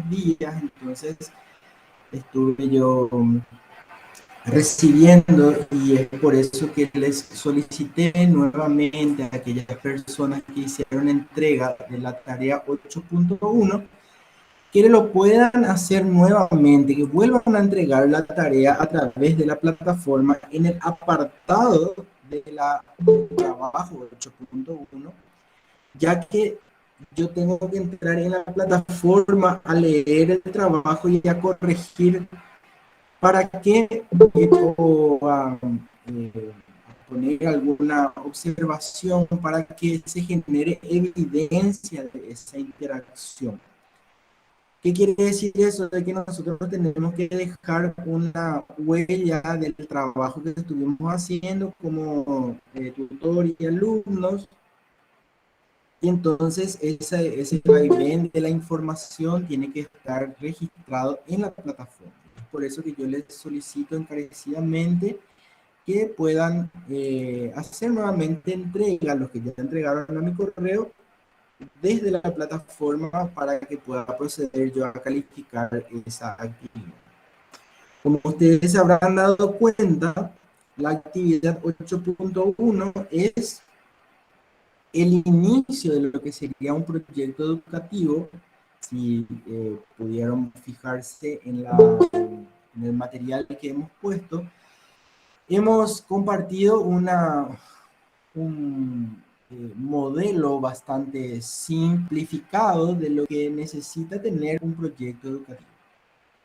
días, entonces estuve yo recibiendo y es por eso que les solicité nuevamente a aquellas personas que hicieron entrega de la tarea 8.1 que lo puedan hacer nuevamente, que vuelvan a entregar la tarea a través de la plataforma en el apartado de la del trabajo 8.1, ya que yo tengo que entrar en la plataforma a leer el trabajo y a corregir para que o a poner alguna observación para que se genere evidencia de esa interacción. ¿Qué quiere decir eso? De que nosotros tenemos que dejar una huella del trabajo que estuvimos haciendo como tutor y alumnos, y entonces ese vaivén de la información tiene que estar registrado en la plataforma. Es por eso que yo les solicito encarecidamente que puedan hacer nuevamente entrega, los que ya entregaron a mi correo, desde la plataforma para que pueda proceder yo a calificar esa actividad. Como ustedes se habrán dado cuenta, la actividad 8.1 es el inicio de lo que sería un proyecto educativo. Si pudieron fijarse en el material que hemos puesto, hemos compartido un modelo bastante simplificado de lo que necesita tener un proyecto educativo.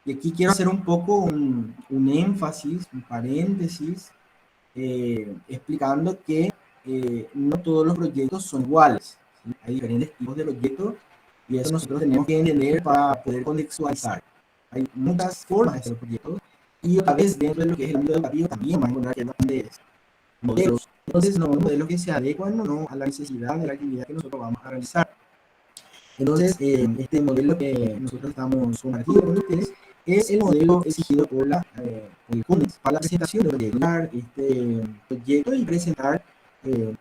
Y aquí quiero hacer un poco un énfasis, un paréntesis, explicando que no todos los proyectos son iguales, ¿sí? Hay diferentes tipos de proyectos y eso nosotros tenemos que entender para poder contextualizar. Hay muchas formas de hacer proyectos y otra vez dentro de lo que es el ámbito educativo también van a encontrar que hay bastantes modelos. Entonces, no, modelos que se adecuan o no a la necesidad de la actividad que nosotros vamos a realizar. Entonces, este modelo que nosotros estamos compartiendo con ustedes es el modelo exigido por el CUNES para la presentación de este proyecto y presentar, eh,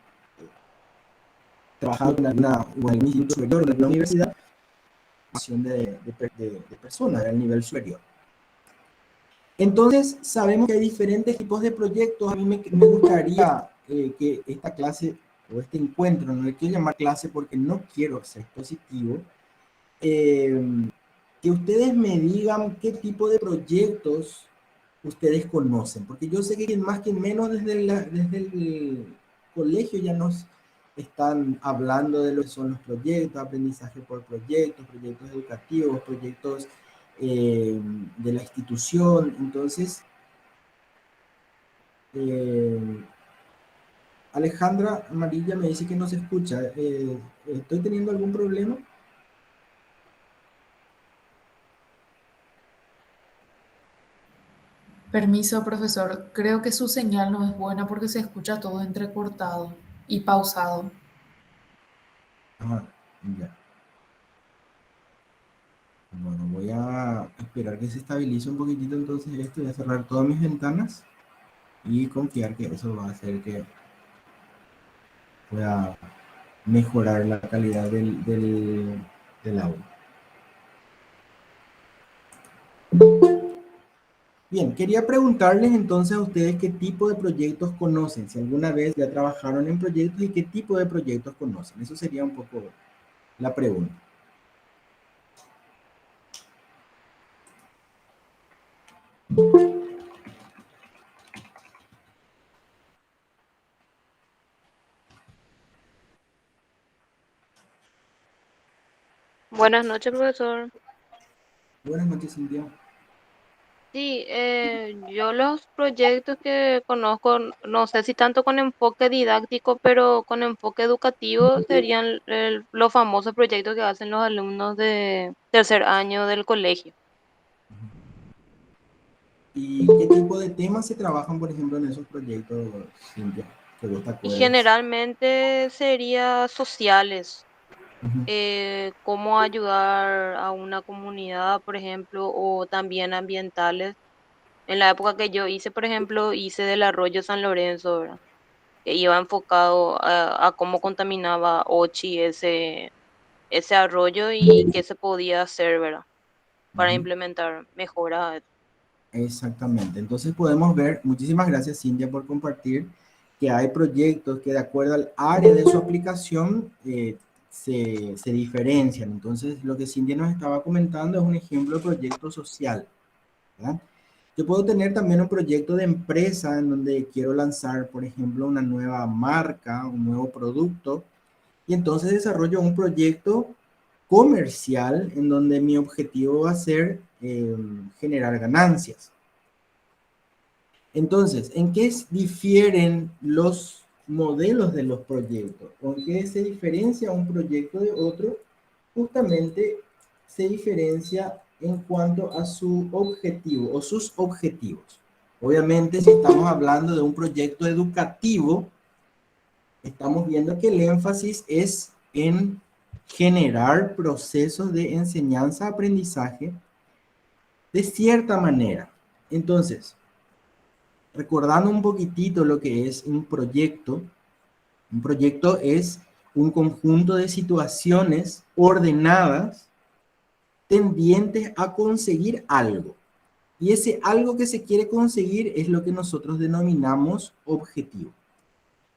trabajando en alguna o algún instituto superior, en alguna universidad, de personas al nivel superior. Entonces, sabemos que hay diferentes tipos de proyectos. A mí me gustaría que esta clase o este encuentro, no le quiero llamar clase porque no quiero ser positivo, eh, que ustedes me digan qué tipo de proyectos ustedes conocen, porque yo sé que más que menos desde el colegio ya nos están hablando de lo que son los proyectos, aprendizaje por proyectos, proyectos educativos, proyectos de la institución. Entonces, eh, Alejandra Amarilla me dice que no se escucha. ¿Estoy teniendo algún problema? Permiso, profesor. Creo que su señal no es buena porque se escucha todo entrecortado y pausado. Ah, ya. Bueno, voy a esperar que se estabilice un poquitito entonces esto. Voy a cerrar todas mis ventanas y confiar que eso va a hacer que pueda mejorar la calidad del audio. Bien, quería preguntarles entonces a ustedes qué tipo de proyectos conocen, si alguna vez ya trabajaron en proyectos y qué tipo de proyectos conocen. Eso sería un poco la pregunta. Buenas noches, profesor. Buenas noches, Cintia. Sí, yo los proyectos que conozco, no sé si tanto con enfoque didáctico, pero con enfoque educativo, serían los famosos proyectos que hacen los alumnos de tercer año del colegio. ¿Y qué tipo de temas se trabajan, por ejemplo, en esos proyectos, Cintia, que vos te Y acuerdes? generalmente sería sociales, Ujú. cómo ayudar a una comunidad, por ejemplo, o también ambientales. En la época que yo hice, por ejemplo, hice del arroyo San Lorenzo, ¿verdad? Que iba enfocado a cómo contaminaba Ochi ese arroyo y qué se podía hacer, ¿verdad? para Ujú. implementar mejoras. Exactamente. Entonces podemos ver, muchísimas gracias Cintia por compartir, que hay proyectos que de acuerdo al área de su aplicación se diferencian. Entonces lo que Cintia nos estaba comentando es un ejemplo de proyecto social, ¿verdad? Yo puedo tener también un proyecto de empresa en donde quiero lanzar, por ejemplo, una nueva marca, un nuevo producto, y entonces desarrollo un proyecto comercial en donde mi objetivo va a ser generar ganancias. Entonces, ¿en qué difieren los modelos de los proyectos? ¿O en qué se diferencia un proyecto de otro? Justamente se diferencia en cuanto a su objetivo o sus objetivos. Obviamente, si estamos hablando de un proyecto educativo, estamos viendo que el énfasis es en generar procesos de enseñanza-aprendizaje de cierta manera. Entonces, recordando un poquitito lo que es un proyecto es un conjunto de situaciones ordenadas tendientes a conseguir algo. Y ese algo que se quiere conseguir es lo que nosotros denominamos objetivo.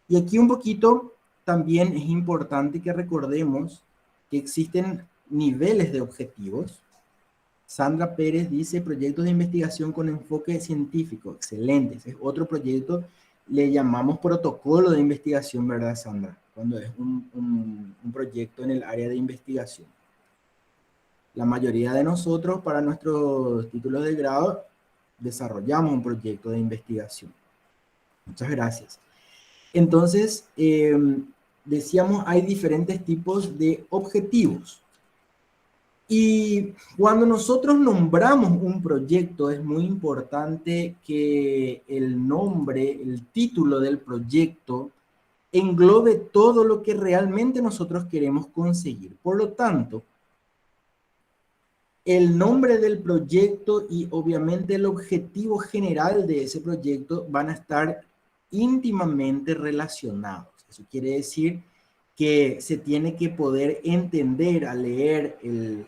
Y aquí un poquito también es importante que recordemos que existen niveles de objetivos. Sandra Pérez dice proyectos de investigación con enfoque científico. Excelente. Ese es otro proyecto. Le llamamos protocolo de investigación, ¿verdad, Sandra? Cuando es un proyecto en el área de investigación. La mayoría de nosotros, para nuestros títulos de grado, desarrollamos un proyecto de investigación. Muchas gracias. Entonces, decíamos, hay diferentes tipos de objetivos. Y cuando nosotros nombramos un proyecto, es muy importante que el nombre, el título del proyecto, englobe todo lo que realmente nosotros queremos conseguir. Por lo tanto, el nombre del proyecto y obviamente el objetivo general de ese proyecto van a estar íntimamente relacionados. Eso quiere decir que se tiene que poder entender al leer el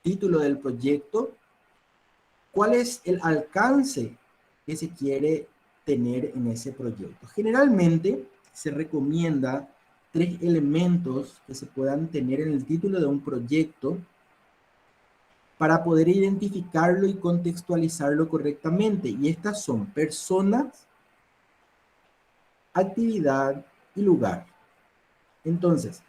título del proyecto cuál es el alcance que se quiere tener en ese proyecto. Generalmente se recomienda 3 elementos que se puedan tener en el título de un proyecto para poder identificarlo y contextualizarlo correctamente. Y estas son personas, actividad y lugar. Entonces,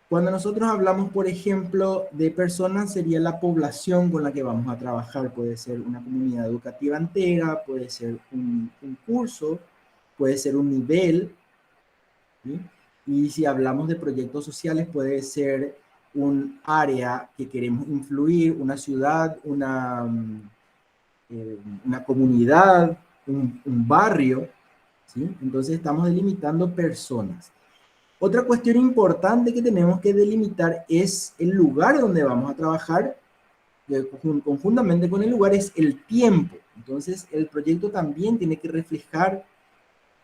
cuando nosotros hablamos, por ejemplo, de personas, sería la población con la que vamos a trabajar. Puede ser una comunidad educativa entera, puede ser un curso, puede ser un nivel, ¿sí? Y si hablamos de proyectos sociales, puede ser un área que queremos influir, una ciudad, una comunidad, un barrio, ¿sí? Entonces estamos delimitando personas. Otra cuestión importante que tenemos que delimitar es el lugar donde vamos a trabajar, conjuntamente con el lugar es el tiempo. Entonces el proyecto también tiene que reflejar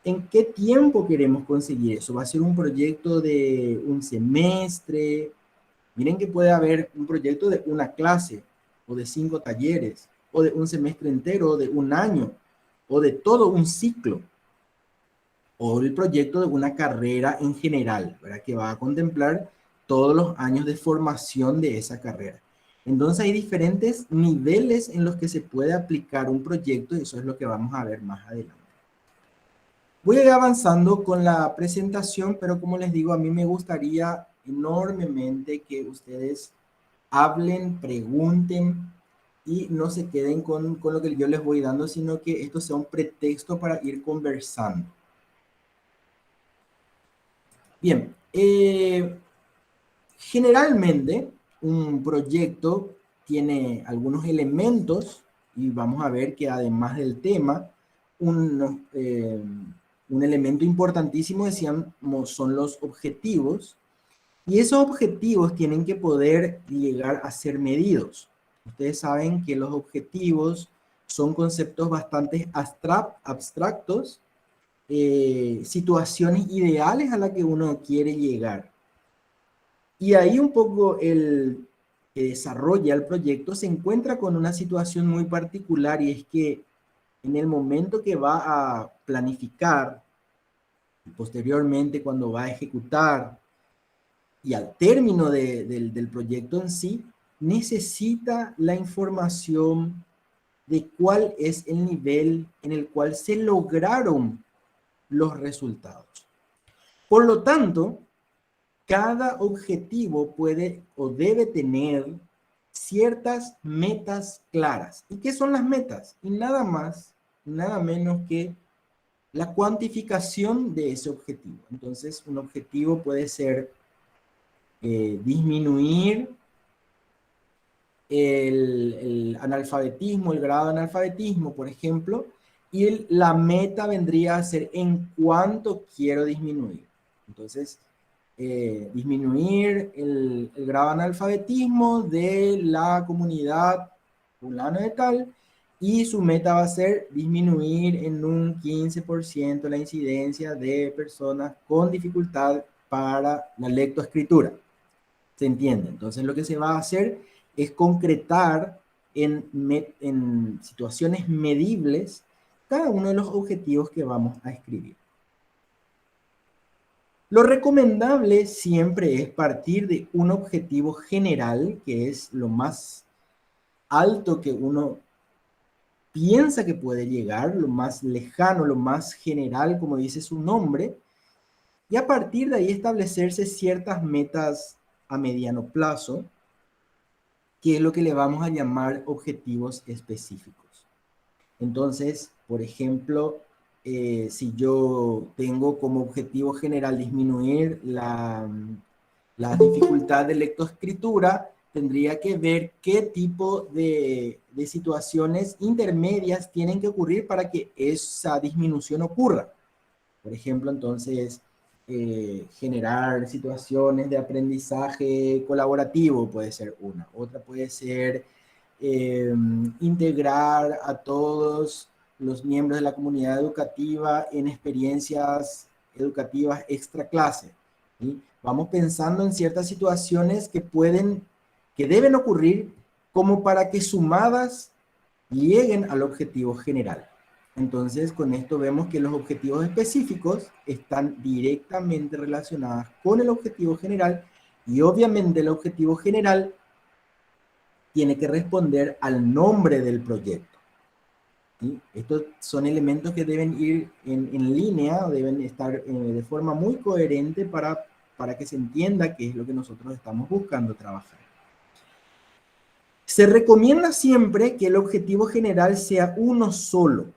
en qué tiempo queremos conseguir eso. Va a ser un proyecto de un semestre. Miren que puede haber un proyecto de una clase o de 5 talleres o de un semestre entero o de un año o de todo un ciclo o el proyecto de una carrera en general, ¿verdad? Que va a contemplar todos los años de formación de esa carrera. Entonces hay diferentes niveles en los que se puede aplicar un proyecto y eso es lo que vamos a ver más adelante. Voy a ir avanzando con la presentación, pero como les digo, a mí me gustaría enormemente que ustedes hablen, pregunten y no se queden con lo que yo les voy dando, sino que esto sea un pretexto para ir conversando. Bien, generalmente un proyecto tiene algunos elementos y vamos a ver que además del tema, un elemento importantísimo, decíamos, son los objetivos y esos objetivos tienen que poder llegar a ser medidos. Ustedes saben que los objetivos son conceptos bastante abstractos, situaciones ideales a las que uno quiere llegar. Y ahí un poco el que desarrolla el proyecto se encuentra con una situación muy particular, y es que en el momento que va a planificar, y posteriormente cuando va a ejecutar, y al término del proyecto en sí, necesita la información de cuál es el nivel en el cual se lograron los resultados. Por lo tanto, cada objetivo puede o debe tener ciertas metas claras. ¿Y qué son las metas? Y nada más, nada menos que la cuantificación de ese objetivo. Entonces, un objetivo puede ser disminuir el analfabetismo, el grado de analfabetismo, por ejemplo, y la meta vendría a ser en cuánto quiero disminuir. Entonces, disminuir el grado de analfabetismo de la comunidad fulano de tal, y su meta va a ser disminuir en un 15% la incidencia de personas con dificultad para la lectoescritura. ¿Se entiende? Entonces lo que se va a hacer es concretar en situaciones medibles cada uno de los objetivos que vamos a escribir. Lo recomendable siempre es partir de un objetivo general, que es lo más alto que uno piensa que puede llegar, lo más lejano, lo más general, como dice su nombre, y a partir de ahí establecerse ciertas metas a mediano plazo, que es lo que le vamos a llamar objetivos específicos. Entonces, por ejemplo, si yo tengo como objetivo general disminuir la dificultad de lectoescritura, tendría que ver qué tipo de situaciones intermedias tienen que ocurrir para que esa disminución ocurra. Por ejemplo, entonces, generar situaciones de aprendizaje colaborativo puede ser una. Otra puede ser integrar a todos los miembros de la comunidad educativa en experiencias educativas extra clase, ¿sí? Vamos pensando en ciertas situaciones que deben ocurrir como para que sumadas lleguen al objetivo general. Entonces, con esto vemos que los objetivos específicos están directamente relacionados con el objetivo general, y obviamente el objetivo general tiene que responder al nombre del proyecto, ¿sí? Estos son elementos que deben ir en línea, deben estar de forma muy coherente para que se entienda qué es lo que nosotros estamos buscando trabajar. Se recomienda siempre que el objetivo general sea uno solo,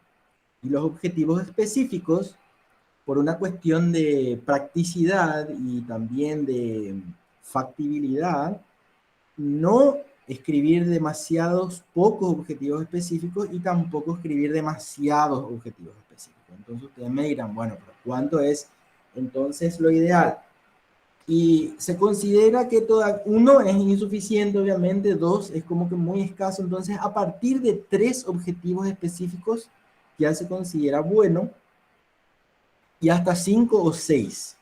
y los objetivos específicos, por una cuestión de practicidad y también de factibilidad, no escribir demasiados pocos objetivos específicos y tampoco escribir demasiados objetivos específicos. Entonces ustedes me dirán, bueno, pero ¿cuánto es entonces lo ideal? Y se considera que uno es insuficiente, obviamente, dos es como que muy escaso. Entonces, a partir de 3 objetivos específicos ya se considera bueno, y hasta 5 o 6.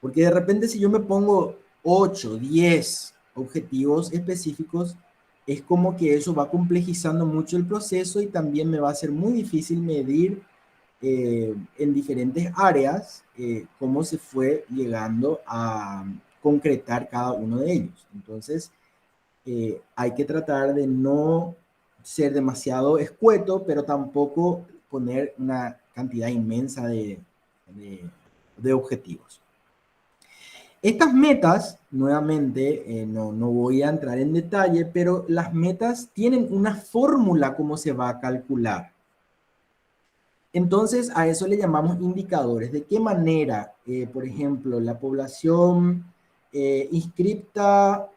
Porque de repente si yo me pongo 8, 10 objetivos específicos, es como que eso va complejizando mucho el proceso, y también me va a ser muy difícil medir en diferentes áreas cómo se fue llegando a concretar cada uno de ellos. Entonces, hay que tratar de no ser demasiado escueto, pero tampoco poner una cantidad inmensa de objetivos. Estas metas, nuevamente, no voy a entrar en detalle, pero las metas tienen una fórmula como se va a calcular. Entonces, a eso le llamamos indicadores. ¿De qué manera, por ejemplo, la población inscripta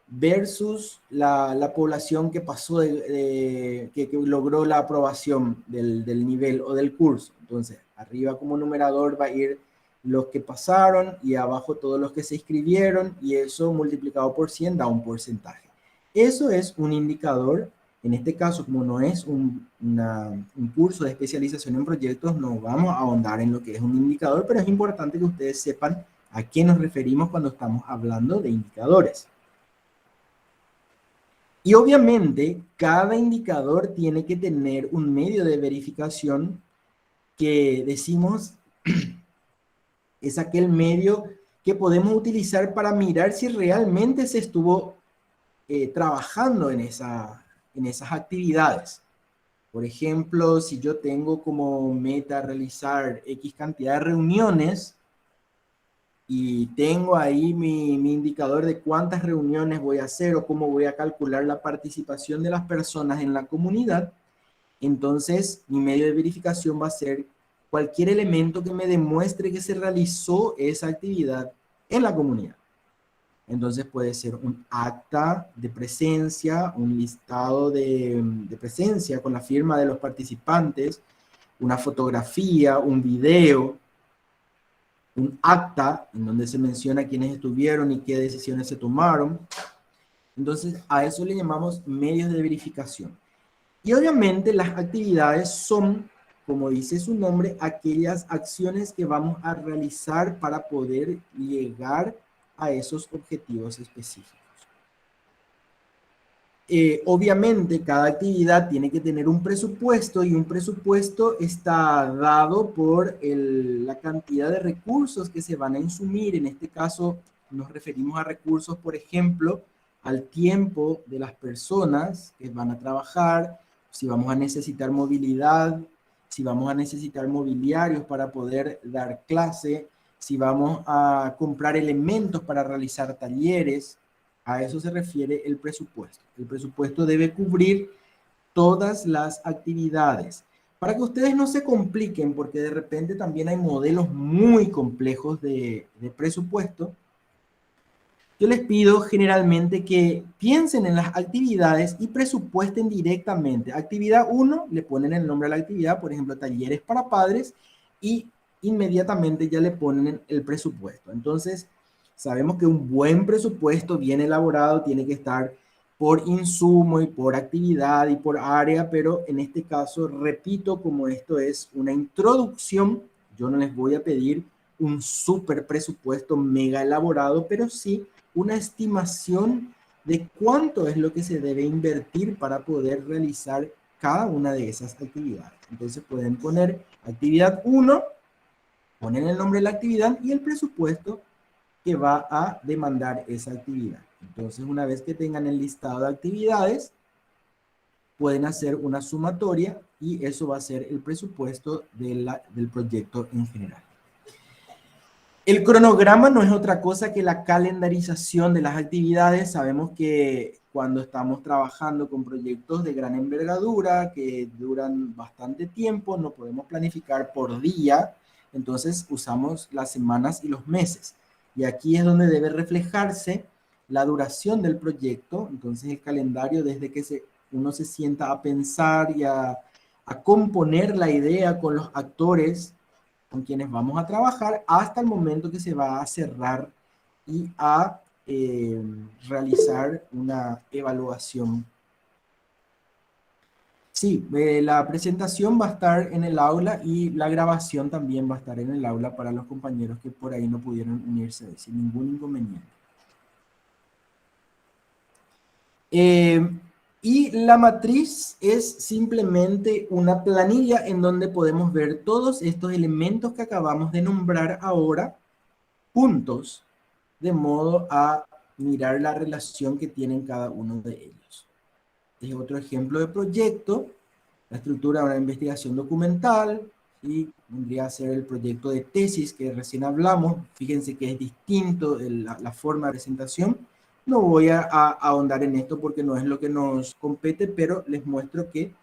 versus la población que pasó, que logró la aprobación del nivel o del curso? Entonces, arriba como numerador va a ir los que pasaron, y abajo todos los que se inscribieron, y eso multiplicado por 100 da un porcentaje. Eso es un indicador. En este caso, como no es un curso de especialización en proyectos, no vamos a ahondar en lo que es un indicador, pero es importante que ustedes sepan a qué nos referimos cuando estamos hablando de indicadores. Y obviamente, cada indicador tiene que tener un medio de verificación que decimos es aquel medio que podemos utilizar para mirar si realmente se estuvo trabajando en esas actividades. Por ejemplo, si yo tengo como meta realizar X cantidad de reuniones y tengo ahí mi indicador de cuántas reuniones voy a hacer o cómo voy a calcular la participación de las personas en la comunidad, entonces mi medio de verificación va a ser cualquier elemento que me demuestre que se realizó esa actividad en la comunidad. Entonces puede ser un acta de presencia, un listado de presencia con la firma de los participantes, una fotografía, un video, un acta en donde se menciona quiénes estuvieron y qué decisiones se tomaron. Entonces a eso le llamamos medios de verificación. Y obviamente las actividades son, como dice su nombre, aquellas acciones que vamos a realizar para poder llegar a esos objetivos específicos. Obviamente cada actividad tiene que tener un presupuesto y un presupuesto está dado por la cantidad de recursos que se van a insumir. En este caso nos referimos a recursos, por ejemplo, al tiempo de las personas que van a trabajar, si vamos a necesitar movilidad, si vamos a necesitar mobiliarios para poder dar clase, si vamos a comprar elementos para realizar talleres. A eso se refiere el presupuesto. El presupuesto debe cubrir todas las actividades. Para que ustedes no se compliquen, porque de repente también hay modelos muy complejos de presupuesto, yo les pido generalmente que piensen en las actividades y presupuesten directamente. Actividad 1, le ponen el nombre a la actividad, por ejemplo, talleres para padres, y inmediatamente ya le ponen el presupuesto. Entonces, sabemos que un buen presupuesto bien elaborado tiene que estar por insumo y por actividad y por área, pero en este caso, repito, como esto es una introducción, yo no les voy a pedir un súper presupuesto mega elaborado, pero sí una estimación de cuánto es lo que se debe invertir para poder realizar cada una de esas actividades. Entonces pueden poner actividad 1, ponen el nombre de la actividad y el presupuesto que va a demandar esa actividad. Entonces, una vez que tengan el listado de actividades, pueden hacer una sumatoria y eso va a ser el presupuesto del proyecto en general. El cronograma no es otra cosa que la calendarización de las actividades. Sabemos que cuando estamos trabajando con proyectos de gran envergadura, que duran bastante tiempo, no podemos planificar por día, entonces usamos las semanas y los meses. Y aquí es donde debe reflejarse la duración del proyecto. Entonces el calendario, desde que uno se sienta a pensar y a componer la idea con los actores con quienes vamos a trabajar, hasta el momento que se va a cerrar y a realizar una evaluación. Sí, la presentación va a estar en el aula y la grabación también va a estar en el aula para los compañeros que por ahí no pudieron unirse sin ningún inconveniente. Y la matriz es simplemente una planilla en donde podemos ver todos estos elementos que acabamos de nombrar ahora juntos, de modo a mirar la relación que tienen cada uno de ellos. Es otro ejemplo de proyecto, la estructura de una investigación documental, y vendría a ser el proyecto de tesis que recién hablamos. Fíjense que es distinto la forma de presentación. No voy a ahondar en esto porque no es lo que nos compete, pero les muestro que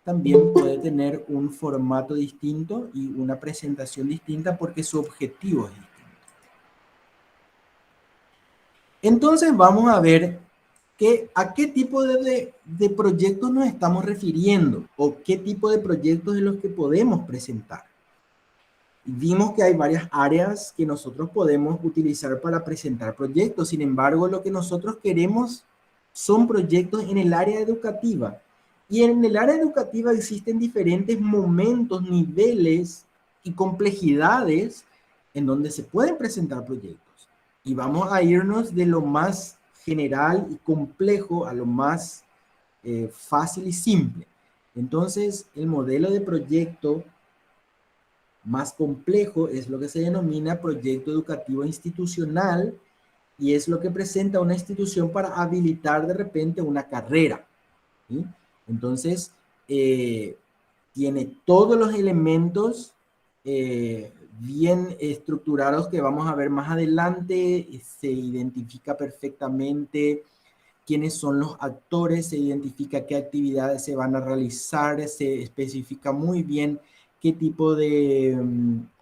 también puede tener un formato distinto y una presentación distinta porque su objetivo es distinto. Entonces vamos a ver a qué tipo de proyectos nos estamos refiriendo o qué tipo de proyectos de los que podemos presentar. Vimos que hay varias áreas que nosotros podemos utilizar para presentar proyectos. Sin embargo, lo que nosotros queremos son proyectos en el área educativa. Y en el área educativa existen diferentes momentos, niveles y complejidades en donde se pueden presentar proyectos. Y vamos a irnos de lo más general y complejo a lo más fácil y simple. Entonces, el modelo de proyecto más complejo es lo que se denomina proyecto educativo institucional, y es lo que presenta una institución para habilitar de repente una carrera, ¿sí? Entonces, tiene todos los elementos bien estructurados que vamos a ver más adelante. Se identifica perfectamente quiénes son los actores, se identifica qué actividades se van a realizar, se especifica muy bien qué tipo de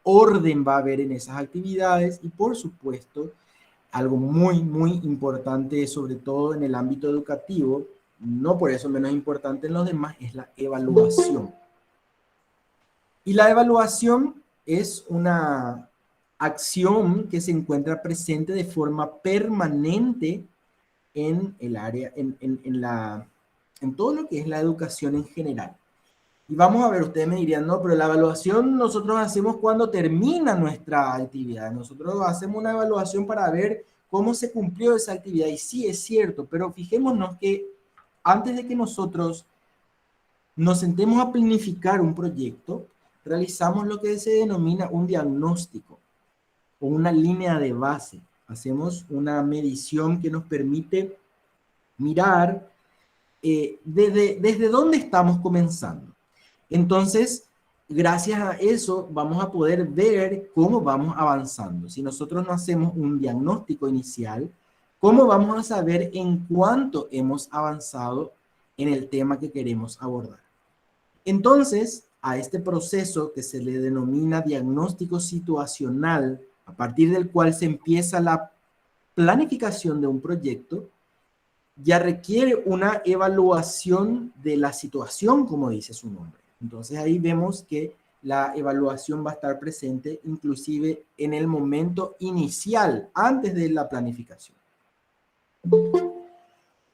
orden va a haber en esas actividades, y por supuesto, algo muy, muy importante, sobre todo en el ámbito educativo, no por eso menos importante en los demás, es la evaluación. Y la evaluación es una acción que se encuentra presente de forma permanente en el área, en todo lo que es la educación en general. Y vamos a ver, ustedes me dirían, no, pero la evaluación nosotros hacemos cuando termina nuestra actividad. Nosotros hacemos una evaluación para ver cómo se cumplió esa actividad. Y sí, es cierto, pero fijémonos que antes de que nosotros nos sentemos a planificar un proyecto, realizamos lo que se denomina un diagnóstico o una línea de base. Hacemos una medición que nos permite mirar desde dónde estamos comenzando. Entonces, gracias a eso vamos a poder ver cómo vamos avanzando. Si nosotros no hacemos un diagnóstico inicial, ¿cómo vamos a saber en cuánto hemos avanzado en el tema que queremos abordar? Entonces, a este proceso que se le denomina diagnóstico situacional, a partir del cual se empieza la planificación de un proyecto, ya requiere una evaluación de la situación, como dice su nombre. Entonces ahí vemos que la evaluación va a estar presente inclusive en el momento inicial, antes de la planificación.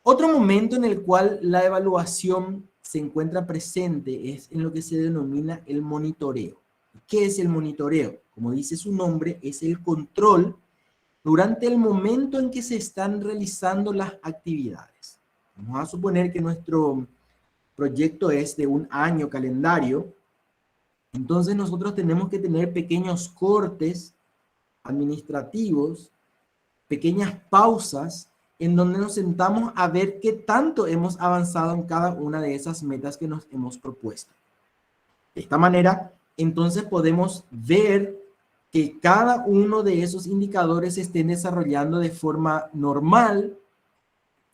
Otro momento en el cual la evaluación se encuentra presente es en lo que se denomina el monitoreo. ¿Qué es el monitoreo? Como dice su nombre, es el control durante el momento en que se están realizando las actividades. Vamos a suponer que nuestro proyecto es de un año calendario. Entonces nosotros tenemos que tener pequeños cortes administrativos, pequeñas pausas, en donde nos sentamos a ver qué tanto hemos avanzado en cada una de esas metas que nos hemos propuesto. De esta manera, entonces podemos ver que cada uno de esos indicadores se estén desarrollando de forma normal,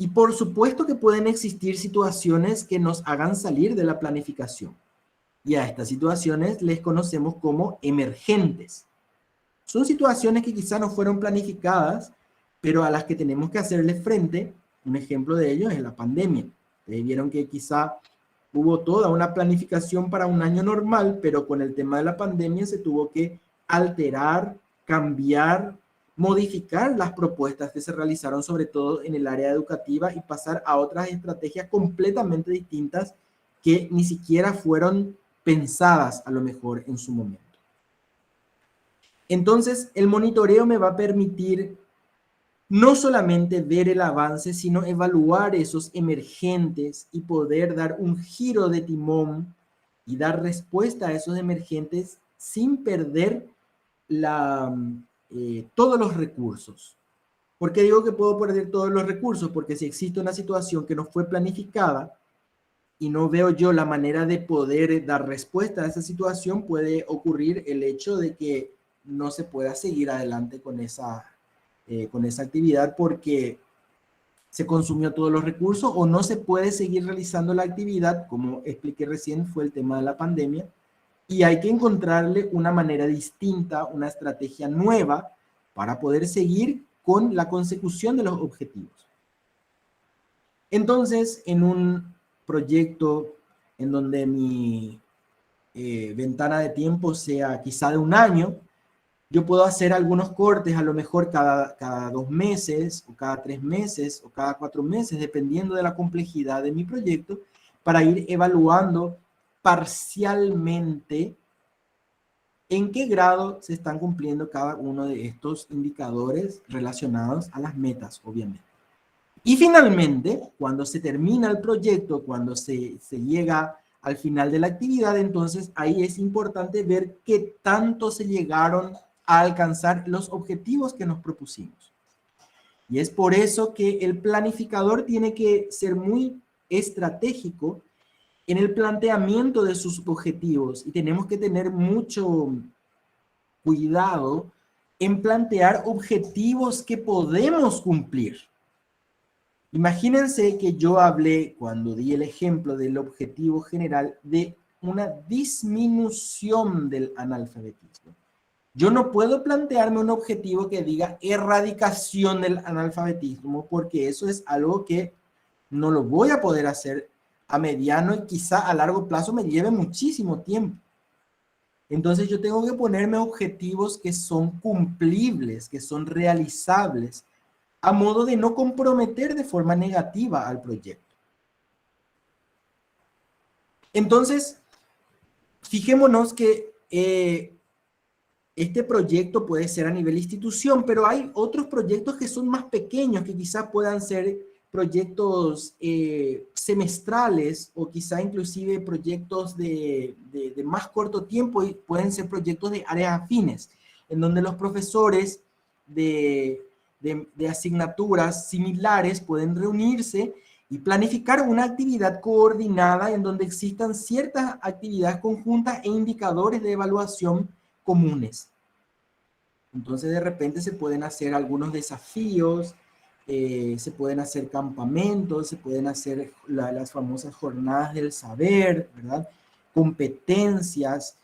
y por supuesto que pueden existir situaciones que nos hagan salir de la planificación. Y a estas situaciones les conocemos como emergentes. Son situaciones que quizá no fueron planificadas, pero a las que tenemos que hacerle frente. Un ejemplo de ello es la pandemia. Ustedes vieron que quizá hubo toda una planificación para un año normal, pero con el tema de la pandemia se tuvo que alterar, cambiar, modificar las propuestas que se realizaron, sobre todo en el área educativa, y pasar a otras estrategias completamente distintas que ni siquiera fueron pensadas a lo mejor en su momento. Entonces, el monitoreo me va a permitir no solamente ver el avance, sino evaluar esos emergentes y poder dar un giro de timón y dar respuesta a esos emergentes sin perder todos los recursos. ¿Por qué digo que puedo perder todos los recursos? Porque si existe una situación que no fue planificada y no veo yo la manera de poder dar respuesta a esa situación, puede ocurrir el hecho de que no se pueda seguir adelante con esa actividad porque se consumió todos los recursos, o no se puede seguir realizando la actividad, como expliqué recién, fue el tema de la pandemia, y hay que encontrarle una manera distinta, una estrategia nueva para poder seguir con la consecución de los objetivos. Entonces, en un proyecto en donde mi ventana de tiempo sea quizá de un año, yo puedo hacer algunos cortes, a lo mejor cada 2 meses, o cada 3 meses, o cada 4 meses, dependiendo de la complejidad de mi proyecto, para ir evaluando parcialmente en qué grado se están cumpliendo cada uno de estos indicadores relacionados a las metas, obviamente. Y finalmente, cuando se termina el proyecto, cuando se llega al final de la actividad, entonces ahí es importante ver qué tanto se llegaron a alcanzar los objetivos que nos propusimos. Y es por eso que el planificador tiene que ser muy estratégico en el planteamiento de sus objetivos y tenemos que tener mucho cuidado en plantear objetivos que podemos cumplir. Imagínense que yo hablé, cuando di el ejemplo del objetivo general, de una disminución del analfabetismo. Yo no puedo plantearme un objetivo que diga erradicación del analfabetismo, porque eso es algo que no lo voy a poder hacer a mediano y quizá a largo plazo me lleve muchísimo tiempo. Entonces yo tengo que ponerme objetivos que son cumplibles, que son realizables, a modo de no comprometer de forma negativa al proyecto. Entonces, fijémonos que este proyecto puede ser a nivel institución, pero hay otros proyectos que son más pequeños, que quizás puedan ser proyectos semestrales o quizá inclusive proyectos de más corto tiempo y pueden ser proyectos de áreas afines, en donde los profesores de asignaturas similares pueden reunirse y planificar una actividad coordinada en donde existan ciertas actividades conjuntas e indicadores de evaluación comunes. Entonces de repente se pueden hacer algunos desafíos, se pueden hacer campamentos, se pueden hacer las famosas jornadas del saber, ¿verdad? Competencias,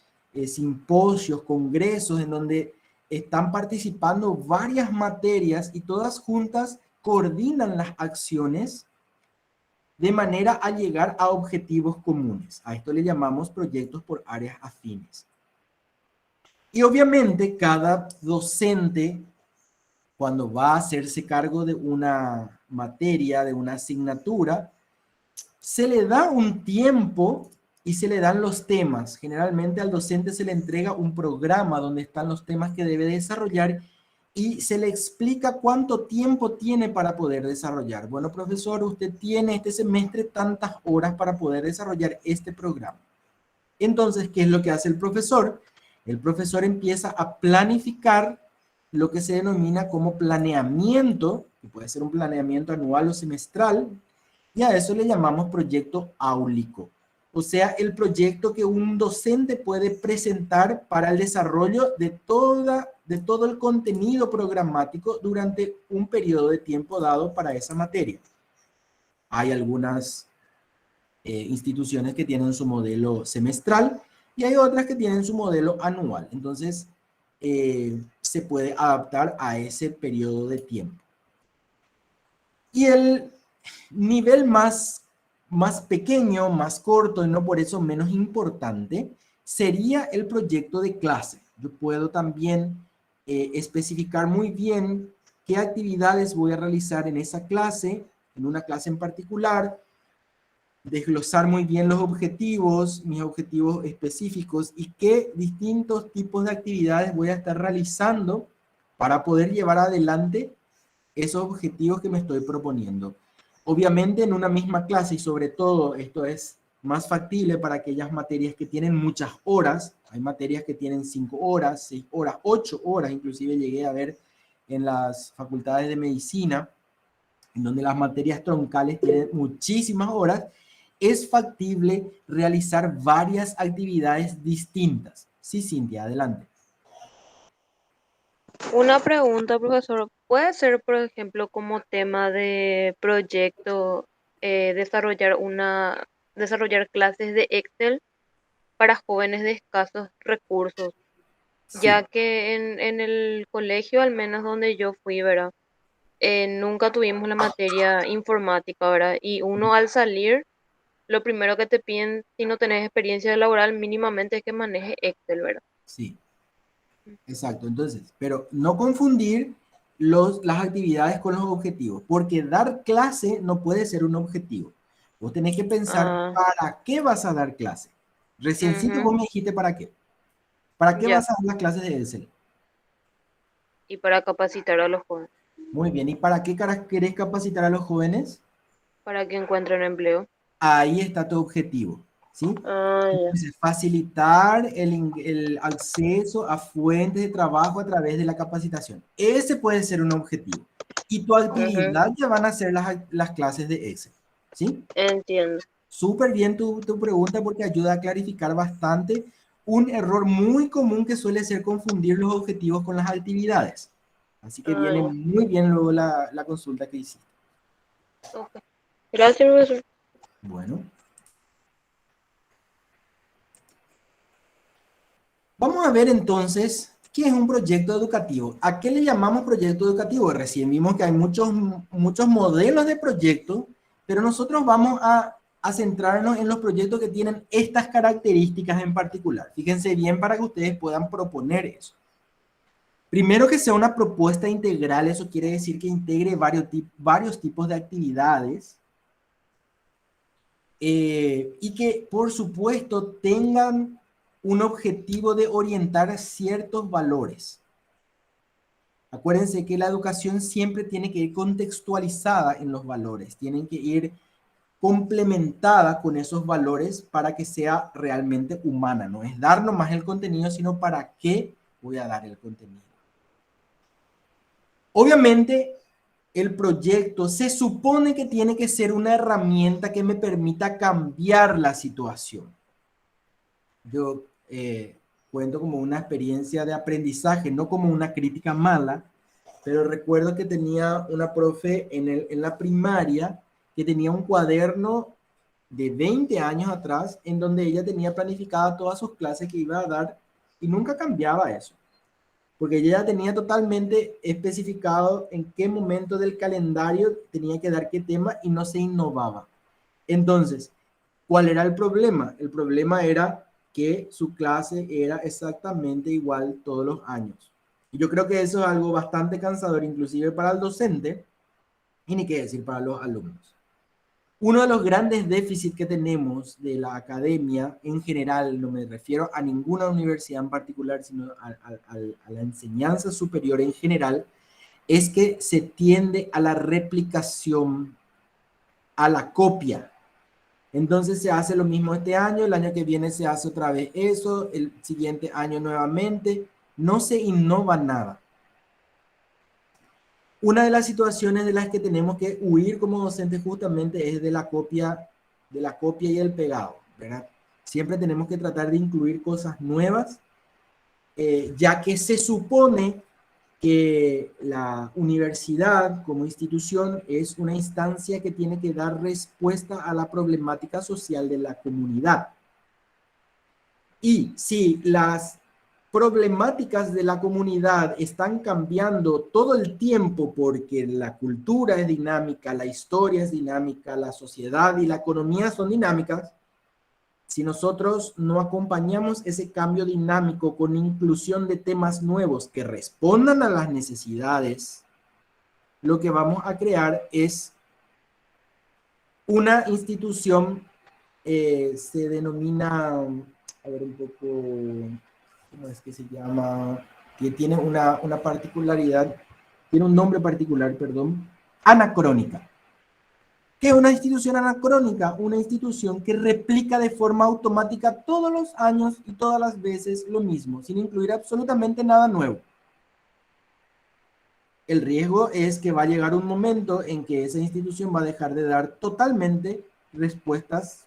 simposios, congresos, en donde están participando varias materias y todas juntas coordinan las acciones de manera a llegar a objetivos comunes. A esto le llamamos proyectos por áreas afines. Y obviamente cada docente, cuando va a hacerse cargo de una materia, de una asignatura, se le da un tiempo y se le dan los temas. Generalmente al docente se le entrega un programa donde están los temas que debe desarrollar y se le explica cuánto tiempo tiene para poder desarrollar. Bueno, profesor, usted tiene este semestre tantas horas para poder desarrollar este programa. Entonces, ¿qué es lo que hace el profesor? El profesor empieza a planificar lo que se denomina como planeamiento, que puede ser un planeamiento anual o semestral, y a eso le llamamos proyecto áulico. O sea, el proyecto que un docente puede presentar para el desarrollo de todo el contenido programático durante un periodo de tiempo dado para esa materia. Hay algunas instituciones que tienen su modelo semestral y hay otras que tienen su modelo anual. Entonces, se puede adaptar a ese periodo de tiempo. Y el nivel más pequeño, más corto y no por eso menos importante, sería el proyecto de clase. Yo puedo también especificar muy bien qué actividades voy a realizar en esa clase, en una clase en particular, desglosar muy bien los objetivos, mis objetivos específicos y qué distintos tipos de actividades voy a estar realizando para poder llevar adelante esos objetivos que me estoy proponiendo. Obviamente en una misma clase y sobre todo esto es más factible para aquellas materias que tienen muchas horas. Hay materias que tienen 5 horas, 6 horas, 8 horas, inclusive llegué a ver en las facultades de medicina, en donde las materias troncales tienen muchísimas horas. Es factible realizar varias actividades distintas. Sí, Cintia, adelante. Una pregunta, profesor. ¿Puede ser, por ejemplo, como tema de proyecto desarrollar clases de Excel para jóvenes de escasos recursos? Sí, Ya que en el colegio, al menos donde yo fui, ¿verdad? Nunca tuvimos la materia informática, ¿verdad? Y uno al salir, lo primero que te piden, si no tenés experiencia laboral, mínimamente es que manejes Excel, ¿verdad? sí, exacto. Entonces, pero no confundir las actividades con los objetivos, porque dar clase no puede ser un objetivo. Vos tenés que pensar Ah, para qué vas a dar clase. Reciencito ujú. vos me dijiste para qué. ¿Para qué Ya. vas a dar las clases de Excel? Y para capacitar a los jóvenes, Muy bien, ¿y para qué querés capacitar a los jóvenes? para que encuentren empleo. Ahí está tu objetivo, ¿sí? Ah, ya. Entonces, facilitar el acceso a fuentes de trabajo a través de la capacitación. Ese puede ser un objetivo. Y tu Ujú, actividad ya van a ser las clases de Excel, ¿sí? entiendo. Súper bien tu pregunta porque ayuda a clarificar bastante un error muy común que suele ser confundir los objetivos con las actividades. Así que Ah, viene ya. muy bien luego la consulta que hiciste. Ok. Gracias, profesor. Bueno, vamos a ver entonces qué es un proyecto educativo. ¿A qué le llamamos proyecto educativo? Recién vimos que hay muchos modelos de proyecto, pero nosotros vamos a centrarnos en los proyectos que tienen estas características en particular. Fíjense bien para que ustedes puedan proponer eso. Primero, que sea una propuesta integral, eso quiere decir que integre varios tipos de actividades y que, por supuesto, tengan un objetivo de orientar ciertos valores. Acuérdense que la educación siempre tiene que ir contextualizada en los valores, tienen que ir complementada con esos valores para que sea realmente humana. No es dar nomás el contenido, sino para qué voy a dar el contenido. Obviamente, el proyecto se supone que tiene que ser una herramienta que me permita cambiar la situación. Yo cuento como una experiencia de aprendizaje, no como una crítica mala, pero recuerdo que tenía una profe en la primaria que tenía un cuaderno de 20 años atrás en donde ella tenía planificada todas sus clases que iba a dar y nunca cambiaba eso, porque ella ya tenía totalmente especificado en qué momento del calendario tenía que dar qué tema y no se innovaba. Entonces, ¿cuál era el problema? El problema era que su clase era exactamente igual todos los años. Y yo creo que eso es algo bastante cansador, inclusive para el docente, y ni qué decir para los alumnos. Uno de los grandes déficits que tenemos de la academia en general, no me refiero a ninguna universidad en particular, sino a la enseñanza superior en general, es que se tiende a la replicación, a la copia. Entonces se hace lo mismo este año, el año que viene se hace otra vez eso, el siguiente año nuevamente, no se innova nada. Una de las situaciones de las que tenemos que huir como docentes justamente es de la copia y el pegado, ¿verdad? Siempre tenemos que tratar de incluir cosas nuevas, ya que se supone que la universidad como institución es una instancia que tiene que dar respuesta a la problemática social de la comunidad. Y si las problemáticas de la comunidad están cambiando todo el tiempo porque la cultura es dinámica, la historia es dinámica, la sociedad y la economía son dinámicas, si nosotros no acompañamos ese cambio dinámico con inclusión de temas nuevos que respondan a las necesidades, lo que vamos a crear es una institución, se denomina, a ver un poco, ¿cómo es que se llama? Que tiene una particularidad, tiene un nombre particular, perdón, anacrónica. ¿Qué es una institución anacrónica? Una institución que replica de forma automática todos los años y todas las veces lo mismo, sin incluir absolutamente nada nuevo. El riesgo es que va a llegar un momento en que esa institución va a dejar de dar totalmente respuestas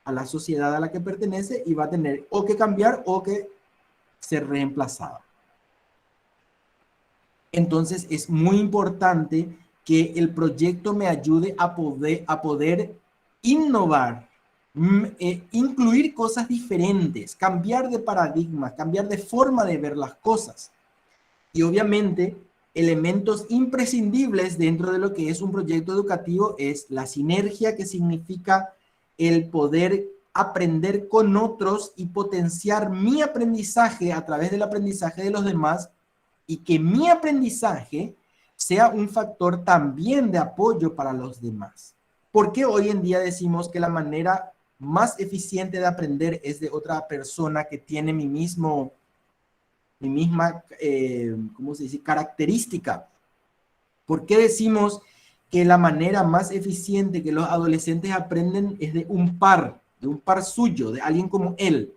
a la sociedad a la que pertenece y va a tener o que cambiar o que ser reemplazada. Entonces es muy importante que el proyecto me ayude a poder innovar, incluir cosas diferentes, cambiar de paradigma, cambiar de forma de ver las cosas. Y obviamente, elementos imprescindibles dentro de lo que es un proyecto educativo es la sinergia, que significa el poder aprender con otros y potenciar mi aprendizaje a través del aprendizaje de los demás y que mi aprendizaje sea un factor también de apoyo para los demás. ¿Por qué hoy en día decimos que la manera más eficiente de aprender es de otra persona que tiene mi mismo mi misma, ¿cómo se dice?, característica. ¿Por qué decimos que la manera más eficiente que los adolescentes aprenden es de un par suyo, de alguien como él?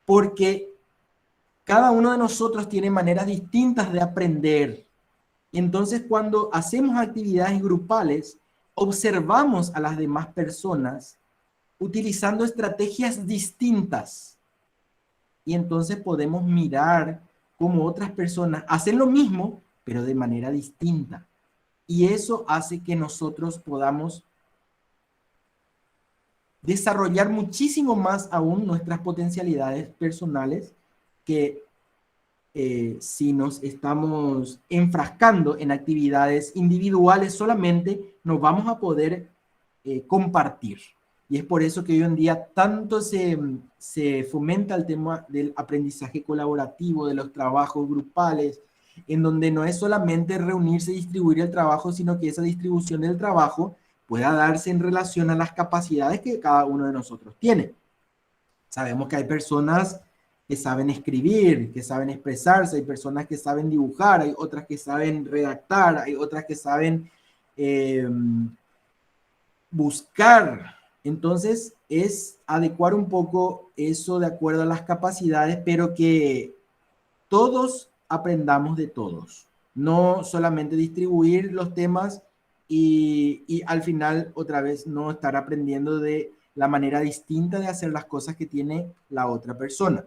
Porque cada uno de nosotros tiene maneras distintas de aprender. Entonces, cuando hacemos actividades grupales, observamos a las demás personas utilizando estrategias distintas. Y entonces podemos mirar cómo otras personas hacen lo mismo, pero de manera distinta. Y eso hace que nosotros podamos desarrollar muchísimo más aún nuestras potencialidades personales que si nos estamos enfrascando en actividades individuales solamente, no vamos a poder compartir. Y es por eso que hoy en día tanto se fomenta el tema del aprendizaje colaborativo, de los trabajos grupales, en donde no es solamente reunirse y distribuir el trabajo, sino que esa distribución del trabajo pueda darse en relación a las capacidades que cada uno de nosotros tiene. Sabemos que hay personas que saben escribir, que saben expresarse, hay personas que saben dibujar, hay otras que saben redactar, hay otras que saben buscar. Entonces es adecuar un poco eso de acuerdo a las capacidades, pero que todos aprendamos de todos, no solamente distribuir los temas y al final otra vez no estar aprendiendo de la manera distinta de hacer las cosas que tiene la otra persona.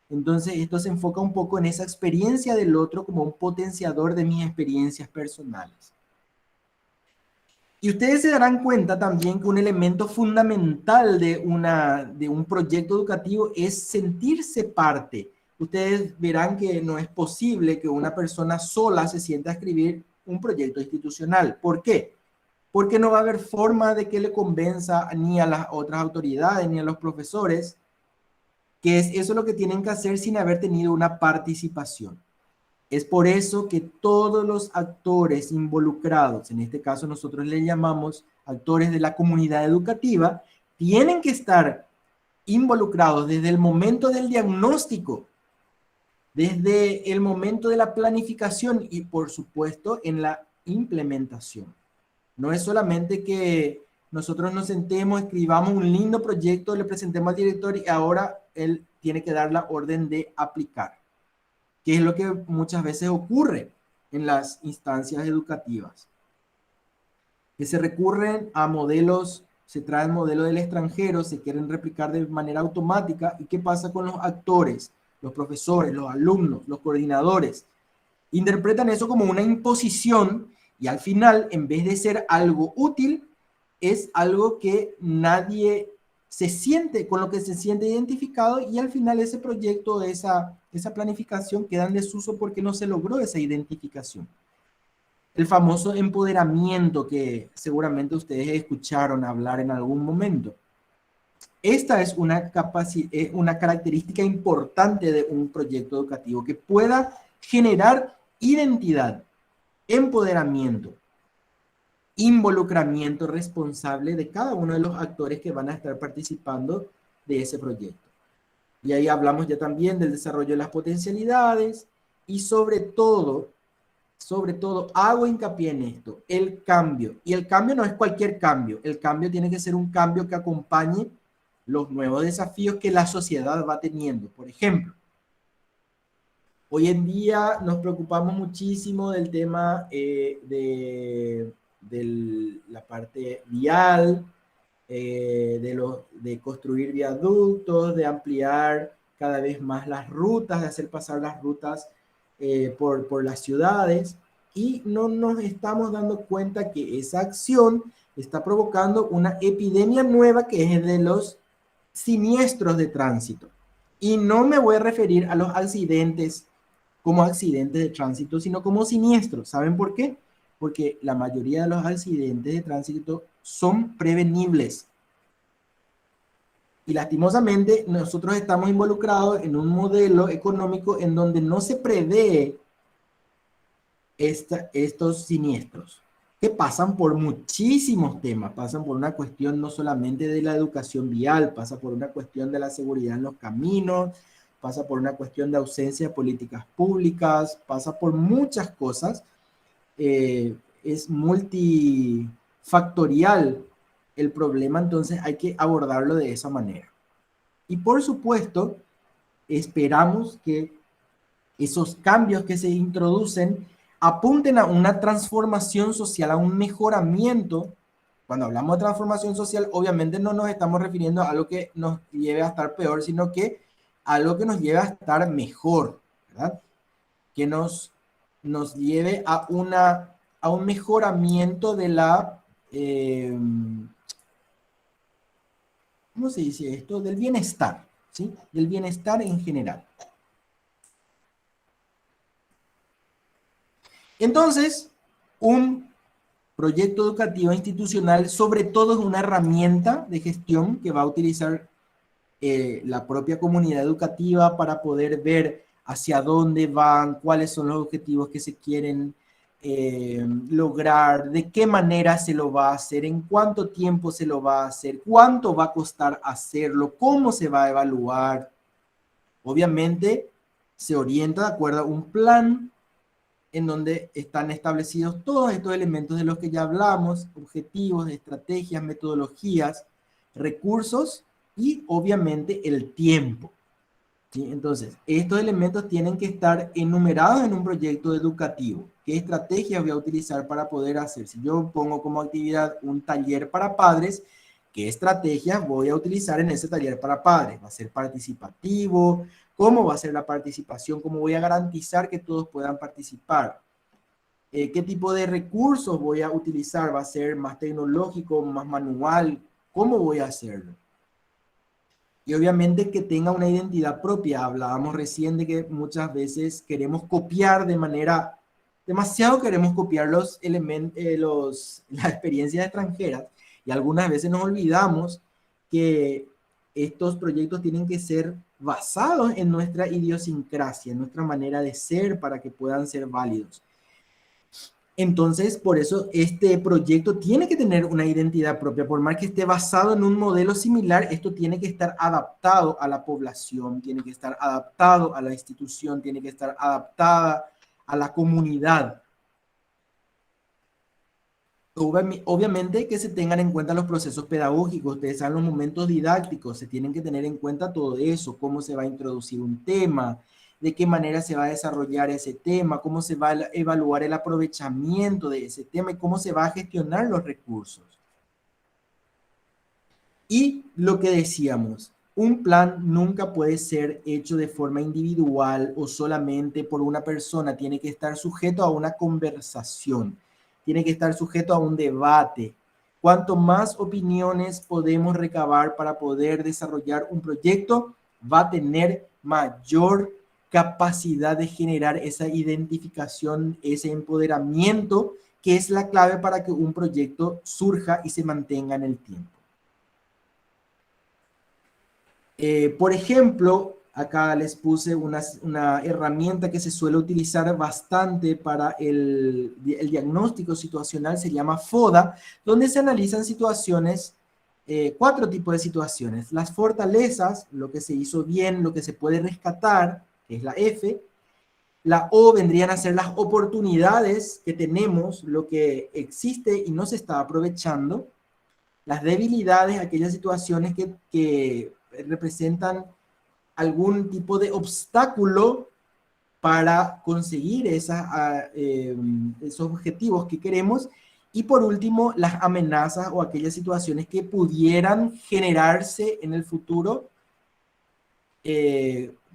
Entonces esto se enfoca un poco en esa experiencia del otro como un potenciador de mis experiencias personales. Y ustedes se darán cuenta también que un elemento fundamental de un proyecto educativo es sentirse parte. Ustedes verán que no es posible que una persona sola se sienta a escribir un proyecto institucional. ¿Por qué? Porque no va a haber forma de que le convenza ni a las otras autoridades ni a los profesores que es eso lo que tienen que hacer sin haber tenido una participación. Es por eso que todos los actores involucrados, en este caso nosotros le llamamos actores de la comunidad educativa, tienen que estar involucrados desde el momento del diagnóstico, desde el momento de la planificación y, por supuesto, en la implementación. No es solamente que nosotros nos sentemos, escribamos un lindo proyecto, le presentemos al director y ahora él tiene que dar la orden de aplicar, que es lo que muchas veces ocurre en las instancias educativas. Que se recurren a modelos, se traen modelos del extranjero, se quieren replicar de manera automática. ¿Y qué pasa con los actores, los profesores, los alumnos, los coordinadores? Interpretan eso como una imposición y al final, en vez de ser algo útil, es algo que nadie se siente, con lo que se siente identificado y al final ese proyecto, esa planificación queda en desuso porque no se logró esa identificación. El famoso empoderamiento que seguramente ustedes escucharon hablar en algún momento. Esta es una característica importante de un proyecto educativo, que pueda generar identidad, empoderamiento, involucramiento responsable de cada uno de los actores que van a estar participando de ese proyecto. Y ahí hablamos ya también del desarrollo de las potencialidades y sobre todo, hago hincapié en esto, el cambio. Y el cambio no es cualquier cambio, el cambio tiene que ser un cambio que acompañe los nuevos desafíos que la sociedad va teniendo. Por ejemplo, hoy en día nos preocupamos muchísimo del tema de la parte vial, de construir viaductos, de ampliar cada vez más las rutas, de hacer pasar las rutas por las ciudades, y no nos estamos dando cuenta que esa acción está provocando una epidemia nueva que es de los siniestros de tránsito. Y no me voy a referir a los accidentes como accidentes de tránsito, sino como siniestros. ¿Saben por qué? Porque la mayoría de los accidentes de tránsito son prevenibles. Y lastimosamente nosotros estamos involucrados en un modelo económico en donde no se prevé estos siniestros, que pasan por muchísimos temas, pasan por una cuestión no solamente de la educación vial, pasa por una cuestión de la seguridad en los caminos, pasa por una cuestión de ausencia de políticas públicas, pasa por muchas cosas. Es multifactorial el problema, entonces hay que abordarlo de esa manera. Y por supuesto, esperamos que esos cambios que se introducen apunten a una transformación social, a un mejoramiento. Cuando hablamos de transformación social, obviamente no nos estamos refiriendo a algo que nos lleve a estar peor, sino que a algo que nos lleve a estar mejor, ¿verdad? Que nos lleve a un mejoramiento de la, ¿cómo se dice esto? Del bienestar, ¿sí? Del bienestar en general. Entonces, un proyecto educativo institucional sobre todo es una herramienta de gestión que va a utilizar la propia comunidad educativa para poder ver hacia dónde van, cuáles son los objetivos que se quieren lograr, de qué manera se lo va a hacer, en cuánto tiempo se lo va a hacer, cuánto va a costar hacerlo, cómo se va a evaluar. Obviamente se orienta de acuerdo a un plan en donde están establecidos todos estos elementos de los que ya hablamos, objetivos, estrategias, metodologías, recursos y obviamente el tiempo. ¿Sí? Entonces, estos elementos tienen que estar enumerados en un proyecto educativo. ¿Qué estrategias voy a utilizar para poder hacer? Si yo pongo como actividad un taller para padres, ¿qué estrategias voy a utilizar en ese taller para padres? ¿Va a ser participativo? ¿Cómo va a ser la participación? ¿Cómo voy a garantizar que todos puedan participar? ¿Qué tipo de recursos voy a utilizar? ¿Va a ser más tecnológico, más manual? ¿Cómo voy a hacerlo? Y obviamente que tenga una identidad propia. Hablábamos recién de que muchas veces queremos copiar de manera, demasiado queremos copiar los elementos, las experiencias extranjeras, y algunas veces nos olvidamos que estos proyectos tienen que ser basados en nuestra idiosincrasia, en nuestra manera de ser para que puedan ser válidos. Entonces, por eso este proyecto tiene que tener una identidad propia, por más que esté basado en un modelo similar, esto tiene que estar adaptado a la población, tiene que estar adaptado a la institución, tiene que estar adaptada a la comunidad. Obviamente que se tengan en cuenta los procesos pedagógicos, ustedes saben los momentos didácticos, se tienen que tener en cuenta todo eso, cómo se va a introducir un tema, de qué manera se va a desarrollar ese tema, cómo se va a evaluar el aprovechamiento de ese tema y cómo se va a gestionar los recursos. Y lo que decíamos, un plan nunca puede ser hecho de forma individual o solamente por una persona, tiene que estar sujeto a una conversación, tiene que estar sujeto a un debate. Cuanto más opiniones podemos recabar para poder desarrollar un proyecto, va a tener mayor capacidad de generar esa identificación, ese empoderamiento, que es la clave para que un proyecto surja y se mantenga en el tiempo. Por ejemplo, acá les puse una herramienta que se suele utilizar bastante para el diagnóstico situacional, se llama FODA, donde se analizan situaciones, 4 tipos de situaciones. Las fortalezas, lo que se hizo bien, lo que se puede rescatar, que es la F. La O vendrían a ser las oportunidades que tenemos, lo que existe y no se está aprovechando. Las debilidades, aquellas situaciones que representan algún tipo de obstáculo para conseguir esos objetivos que queremos. Y por último, las amenazas o aquellas situaciones que pudieran generarse en el futuro,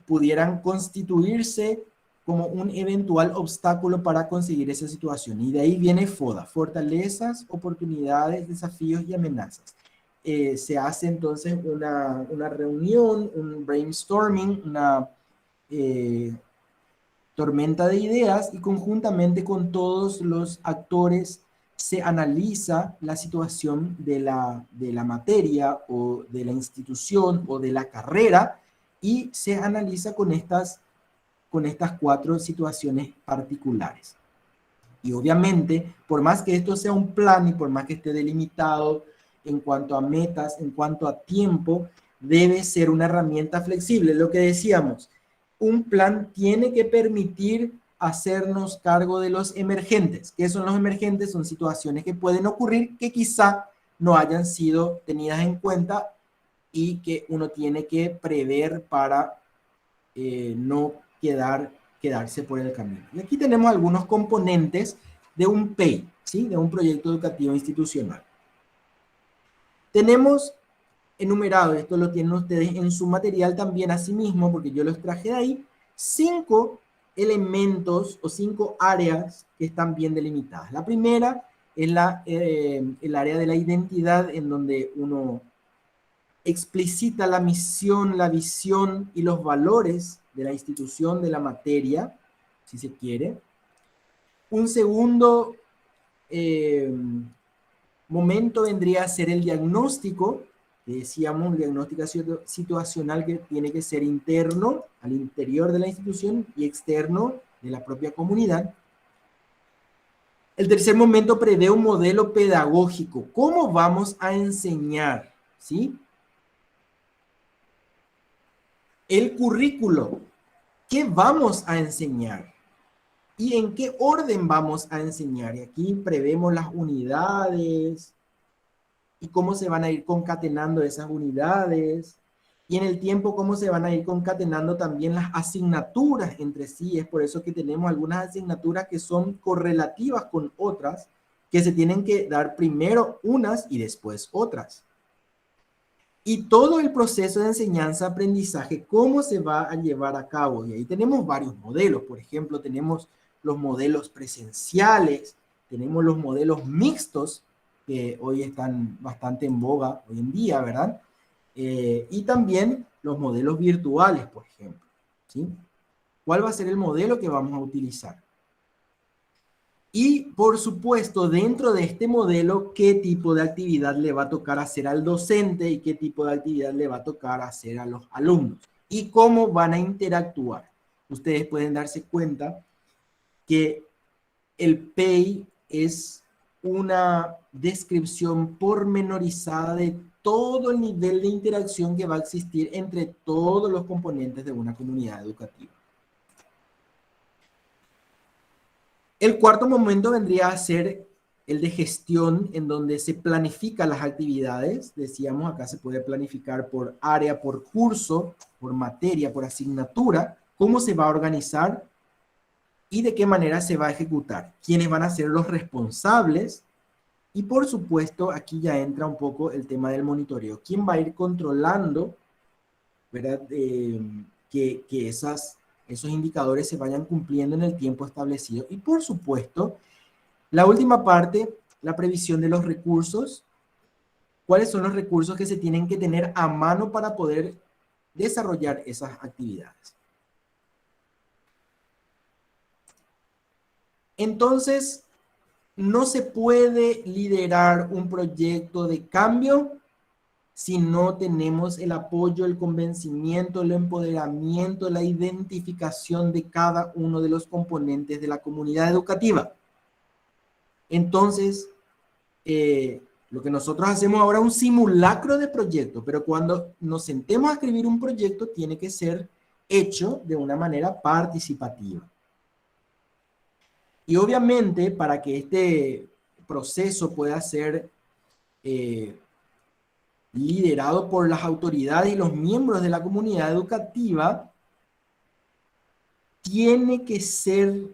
pudieran constituirse como un eventual obstáculo para conseguir esa situación. Y de ahí viene FODA, fortalezas, oportunidades, desafíos y amenazas. Se hace entonces una reunión, un brainstorming, una tormenta de ideas, y conjuntamente con todos los actores se analiza la situación de la materia o de la institución o de la carrera, y se analiza con estas 4 situaciones particulares. Y obviamente, por más que esto sea un plan y por más que esté delimitado en cuanto a metas, en cuanto a tiempo, debe ser una herramienta flexible. Lo que decíamos, un plan tiene que permitir hacernos cargo de los emergentes. ¿Qué son los emergentes? Son situaciones que pueden ocurrir que quizá no hayan sido tenidas en cuenta y que uno tiene que prever para no quedarse por el camino. Y aquí tenemos algunos componentes de un PEI, ¿sí? De un proyecto educativo institucional. Tenemos enumerado, esto lo tienen ustedes en su material también asimismo, porque yo los traje de ahí, 5 elementos o 5 áreas que están bien delimitadas. La primera es el área de la identidad, en donde uno explicita la misión, la visión y los valores de la institución, de la materia, si se quiere. Un segundo momento vendría a ser el diagnóstico, que decíamos, diagnóstico situacional, que tiene que ser interno, al interior de la institución, y externo de la propia comunidad. El tercer momento prevé un modelo pedagógico. ¿Cómo vamos a enseñar? ¿Sí? El currículo. ¿Qué vamos a enseñar? ¿Y en qué orden vamos a enseñar? Y aquí prevemos las unidades y cómo se van a ir concatenando esas unidades. Y en el tiempo, cómo se van a ir concatenando también las asignaturas entre sí. Es por eso que tenemos algunas asignaturas que son correlativas con otras, que se tienen que dar primero unas y después otras. Y todo el proceso de enseñanza-aprendizaje, cómo se va a llevar a cabo. Y ahí tenemos varios modelos. Por ejemplo, tenemos los modelos presenciales, tenemos los modelos mixtos, que hoy están bastante en boga hoy en día, ¿verdad? Y también los modelos virtuales, por ejemplo, ¿sí? ¿Cuál va a ser el modelo que vamos a utilizar? Y, por supuesto, dentro de este modelo, ¿qué tipo de actividad le va a tocar hacer al docente y qué tipo de actividad le va a tocar hacer a los alumnos? Y cómo van a interactuar. Ustedes pueden darse cuenta que el PEI es una descripción pormenorizada de todo el nivel de interacción que va a existir entre todos los componentes de una comunidad educativa. El cuarto momento vendría a ser el de gestión, en donde se planifican las actividades. Decíamos, acá se puede planificar por área, por curso, por materia, por asignatura, cómo se va a organizar y de qué manera se va a ejecutar, quiénes van a ser los responsables. Y por supuesto, aquí ya entra un poco el tema del monitoreo. ¿Quién va a ir controlando, ¿verdad? Que esos indicadores se vayan cumpliendo en el tiempo establecido? Y por supuesto, la última parte, la previsión de los recursos. ¿Cuáles son los recursos que se tienen que tener a mano para poder desarrollar esas actividades? Entonces, no se puede liderar un proyecto de cambio si no tenemos el apoyo, el convencimiento, el empoderamiento, la identificación de cada uno de los componentes de la comunidad educativa. Entonces, lo que nosotros hacemos ahora es un simulacro de proyecto, pero cuando nos sentemos a escribir un proyecto, tiene que ser hecho de una manera participativa. Y obviamente, para que este proceso pueda ser liderado por las autoridades y los miembros de la comunidad educativa, tiene que ser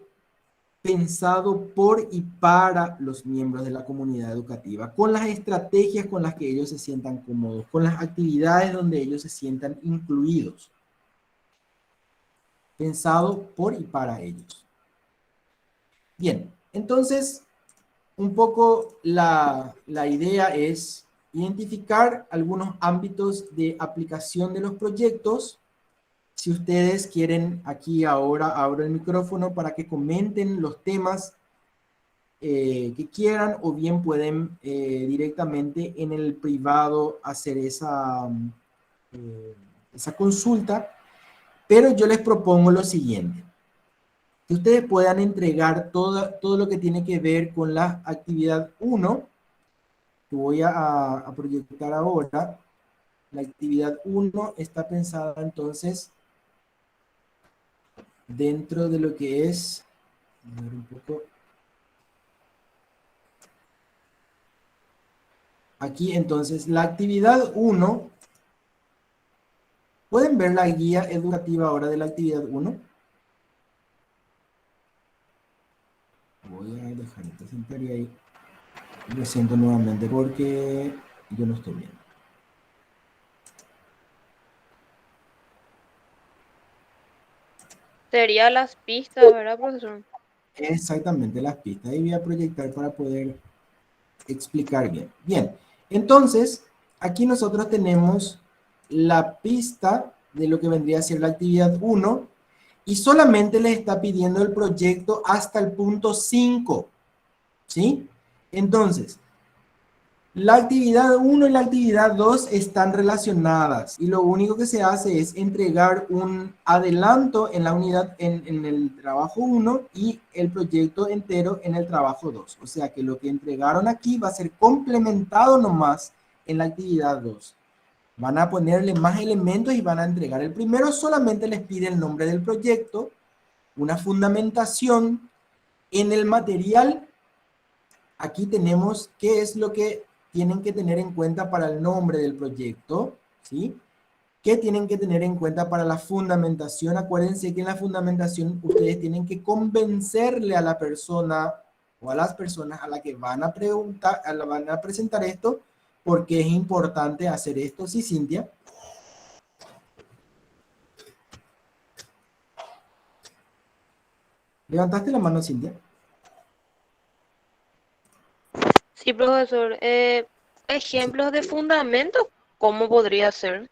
pensado por y para los miembros de la comunidad educativa, con las estrategias con las que ellos se sientan cómodos, con las actividades donde ellos se sientan incluidos. Pensado por y para ellos. Bien, entonces, un poco la idea es identificar algunos ámbitos de aplicación de los proyectos. Si ustedes quieren, aquí ahora abro el micrófono para que comenten los temas que quieran, o bien pueden directamente en el privado hacer esa consulta. Pero yo les propongo lo siguiente: que ustedes puedan entregar todo lo que tiene que ver con la actividad 1, que voy a proyectar ahora. La actividad 1 está pensada entonces dentro de lo que es, a ver un poco, aquí entonces, la actividad 1, ¿pueden ver la guía educativa ahora de la actividad 1? Voy a dejar esta cintaria ahí. Lo siento nuevamente porque yo no estoy viendo. Sería las pistas, ¿verdad, profesor? Exactamente, las pistas. Ahí voy a proyectar para poder explicar bien. Bien, entonces, aquí nosotros tenemos la pista de lo que vendría a ser la actividad 1 y solamente le está pidiendo el proyecto hasta el punto 5, ¿sí? Entonces, la actividad 1 y la actividad 2 están relacionadas y lo único que se hace es entregar un adelanto en la unidad, en el trabajo 1 y el proyecto entero en el trabajo 2. O sea que lo que entregaron aquí va a ser complementado nomás en la actividad 2. Van a ponerle más elementos y van a entregar. El primero solamente les pide el nombre del proyecto, una fundamentación en el material. Aquí tenemos qué es lo que tienen que tener en cuenta para el nombre del proyecto, ¿sí? ¿Qué tienen que tener en cuenta para la fundamentación? Acuérdense que en la fundamentación ustedes tienen que convencerle a la persona o a las personas a la que van a preguntar, a la van a presentar esto, porque es importante hacer esto. Sí, Cintia. ¿Levantaste la mano, Cintia? Sí, profesor. Sí. Ejemplos de fundamentos, ¿cómo podría ser?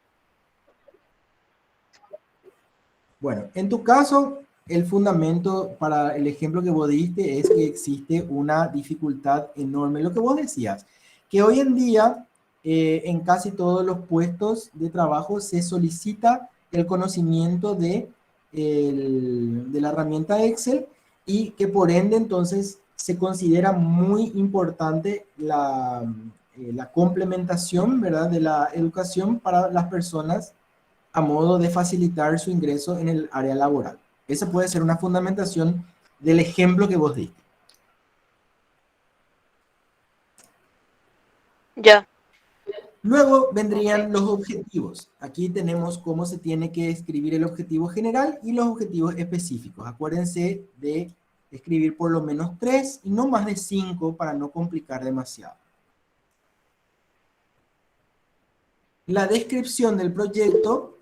Bueno, en tu caso, el fundamento para el ejemplo que vos diste es que existe una dificultad enorme. Lo que vos decías, que hoy en día en casi todos los puestos de trabajo se solicita el conocimiento de la herramienta Excel y que por ende entonces se considera muy importante la complementación, ¿verdad?, de la educación para las personas a modo de facilitar su ingreso en el área laboral. Esa puede ser una fundamentación del ejemplo que vos diste. Ya, Luego ok. vendrían los objetivos. Aquí tenemos cómo se tiene que escribir el objetivo general y los objetivos específicos. Acuérdense de escribir por lo menos 3 y no más de 5 para no complicar demasiado. La descripción del proyecto,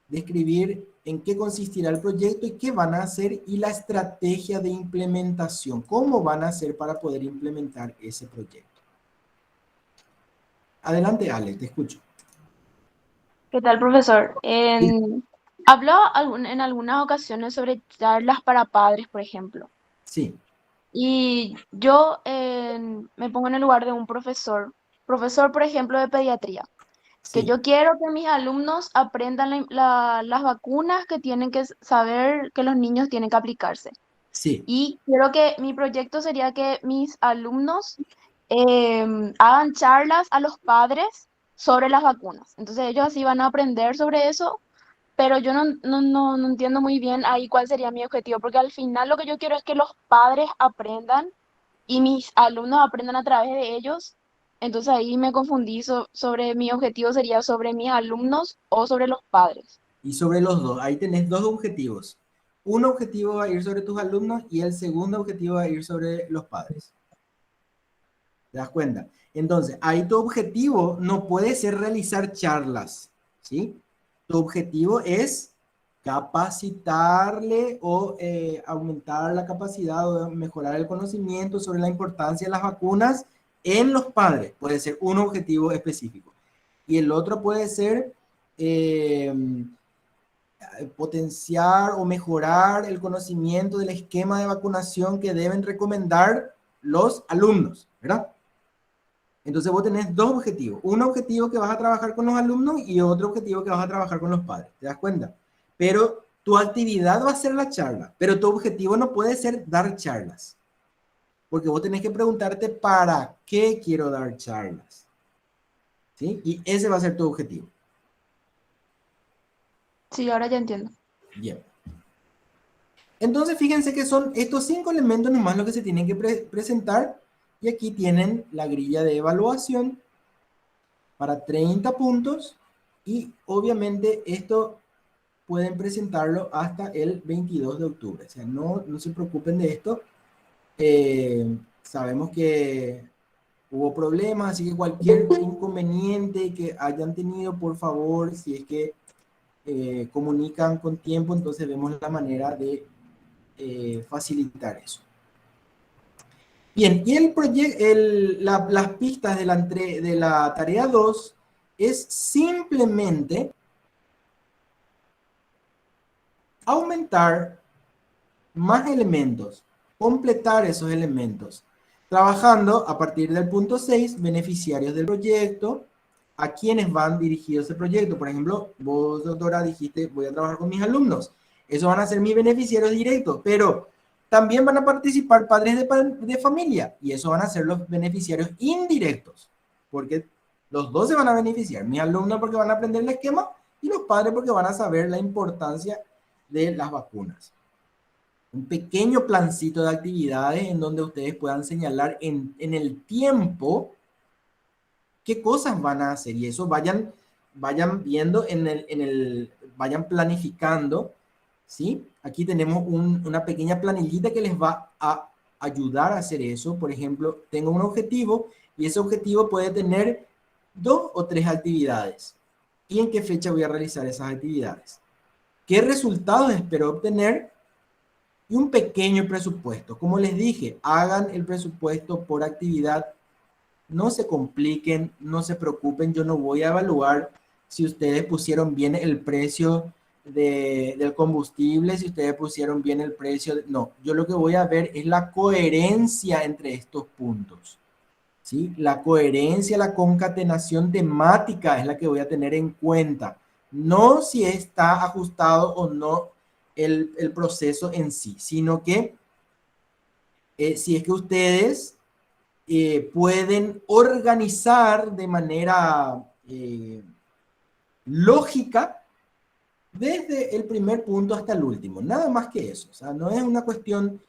describir en qué consistirá el proyecto y qué van a hacer y la estrategia de implementación, cómo van a hacer para poder implementar ese proyecto. Adelante, Ale, te escucho. ¿Qué tal, profesor? Sí, Habló en algunas ocasiones sobre charlas para padres, por ejemplo. sí, Y yo me pongo en el lugar de un profesor, por ejemplo, de pediatría, que sí, yo quiero que mis alumnos aprendan las vacunas que tienen que saber que los niños tienen que aplicarse. sí. Y quiero que mi proyecto sería que mis alumnos hagan charlas a los padres sobre las vacunas. Entonces ellos así van a aprender sobre eso, pero yo no entiendo muy bien ahí cuál sería mi objetivo, porque al final lo que yo quiero es que los padres aprendan y mis alumnos aprendan a través de ellos. Entonces ahí me confundí sobre mi objetivo sería sobre mis alumnos o sobre los padres. Y sobre los dos, ahí tenés dos objetivos. Un objetivo va a ir sobre tus alumnos y el segundo objetivo va a ir sobre los padres. ¿Te das cuenta? Entonces, ahí tu objetivo no puede ser realizar charlas, ¿sí? Tu objetivo es capacitarle o aumentar la capacidad o mejorar el conocimiento sobre la importancia de las vacunas en los padres. Puede ser un objetivo específico. Y el otro puede ser eh, potenciar o mejorar el conocimiento del esquema de vacunación que deben recomendar los alumnos, ¿verdad? Entonces vos tenés dos objetivos. Un objetivo que vas a trabajar con los alumnos y otro objetivo que vas a trabajar con los padres. ¿Te das cuenta? Pero tu actividad va a ser la charla, pero tu objetivo no puede ser dar charlas. Porque vos tenés que preguntarte para qué quiero dar charlas. ¿Sí? Y ese va a ser tu objetivo. Sí, ahora ya entiendo. Bien. Entonces, fíjense que son estos 5 elementos nomás lo que se tienen que presentar. Y aquí tienen la grilla de evaluación para 30 puntos. Y obviamente esto pueden presentarlo hasta el 22 de octubre. O sea, no se preocupen de esto. Sabemos que hubo problemas, así que cualquier inconveniente que hayan tenido, por favor, si es que comunican con tiempo, entonces vemos la manera de facilitar eso. Bien, y las pistas de la tarea 2 es simplemente aumentar más elementos, completar esos elementos, trabajando a partir del punto 6, beneficiarios del proyecto, a quienes van dirigidos el proyecto. Por ejemplo, vos, doctora, dijiste, voy a trabajar con mis alumnos. Esos van a ser mis beneficiarios directos, pero también van a participar padres de familia, y esos van a ser los beneficiarios indirectos, porque los dos se van a beneficiar. Mis alumnos porque van a aprender el esquema, y los padres porque van a saber la importancia de las vacunas. Un pequeño plancito de actividades en donde ustedes puedan señalar en el tiempo qué cosas van a hacer, y eso vayan viendo vayan planificando, ¿sí? Aquí tenemos una pequeña planillita que les va a ayudar a hacer eso. Por ejemplo, tengo un objetivo y ese objetivo puede tener 2 o 3 actividades. ¿Y en qué fecha voy a realizar esas actividades? ¿Qué resultados espero obtener? Y un pequeño presupuesto. Como les dije, hagan el presupuesto por actividad. No se compliquen, no se preocupen. Yo no voy a evaluar si ustedes pusieron bien el precio del combustible, si ustedes pusieron bien el precio. No, yo lo que voy a ver es la coherencia entre estos puntos, ¿sí? La coherencia, la concatenación temática es la que voy a tener en cuenta. No si está ajustado o no el proceso en sí, sino que si es que ustedes pueden organizar de manera lógica desde el primer punto hasta el último, nada más que eso. O sea, no es una cuestión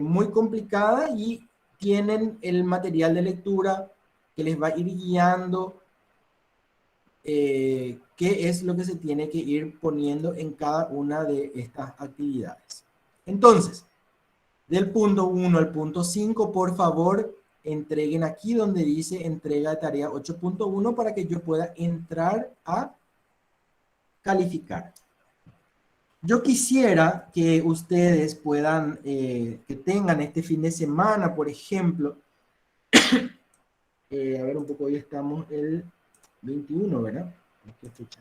muy complicada, y tienen el material de lectura que les va a ir guiando qué es lo que se tiene que ir poniendo en cada una de estas actividades. Entonces, del punto 1 al punto 5, por favor, entreguen aquí donde dice entrega de tarea 8.1 para que yo pueda entrar a calificar. Yo quisiera que ustedes puedan, que tengan este fin de semana, por ejemplo, a ver un poco, hoy estamos el 21, ¿verdad? ¿Qué fecha?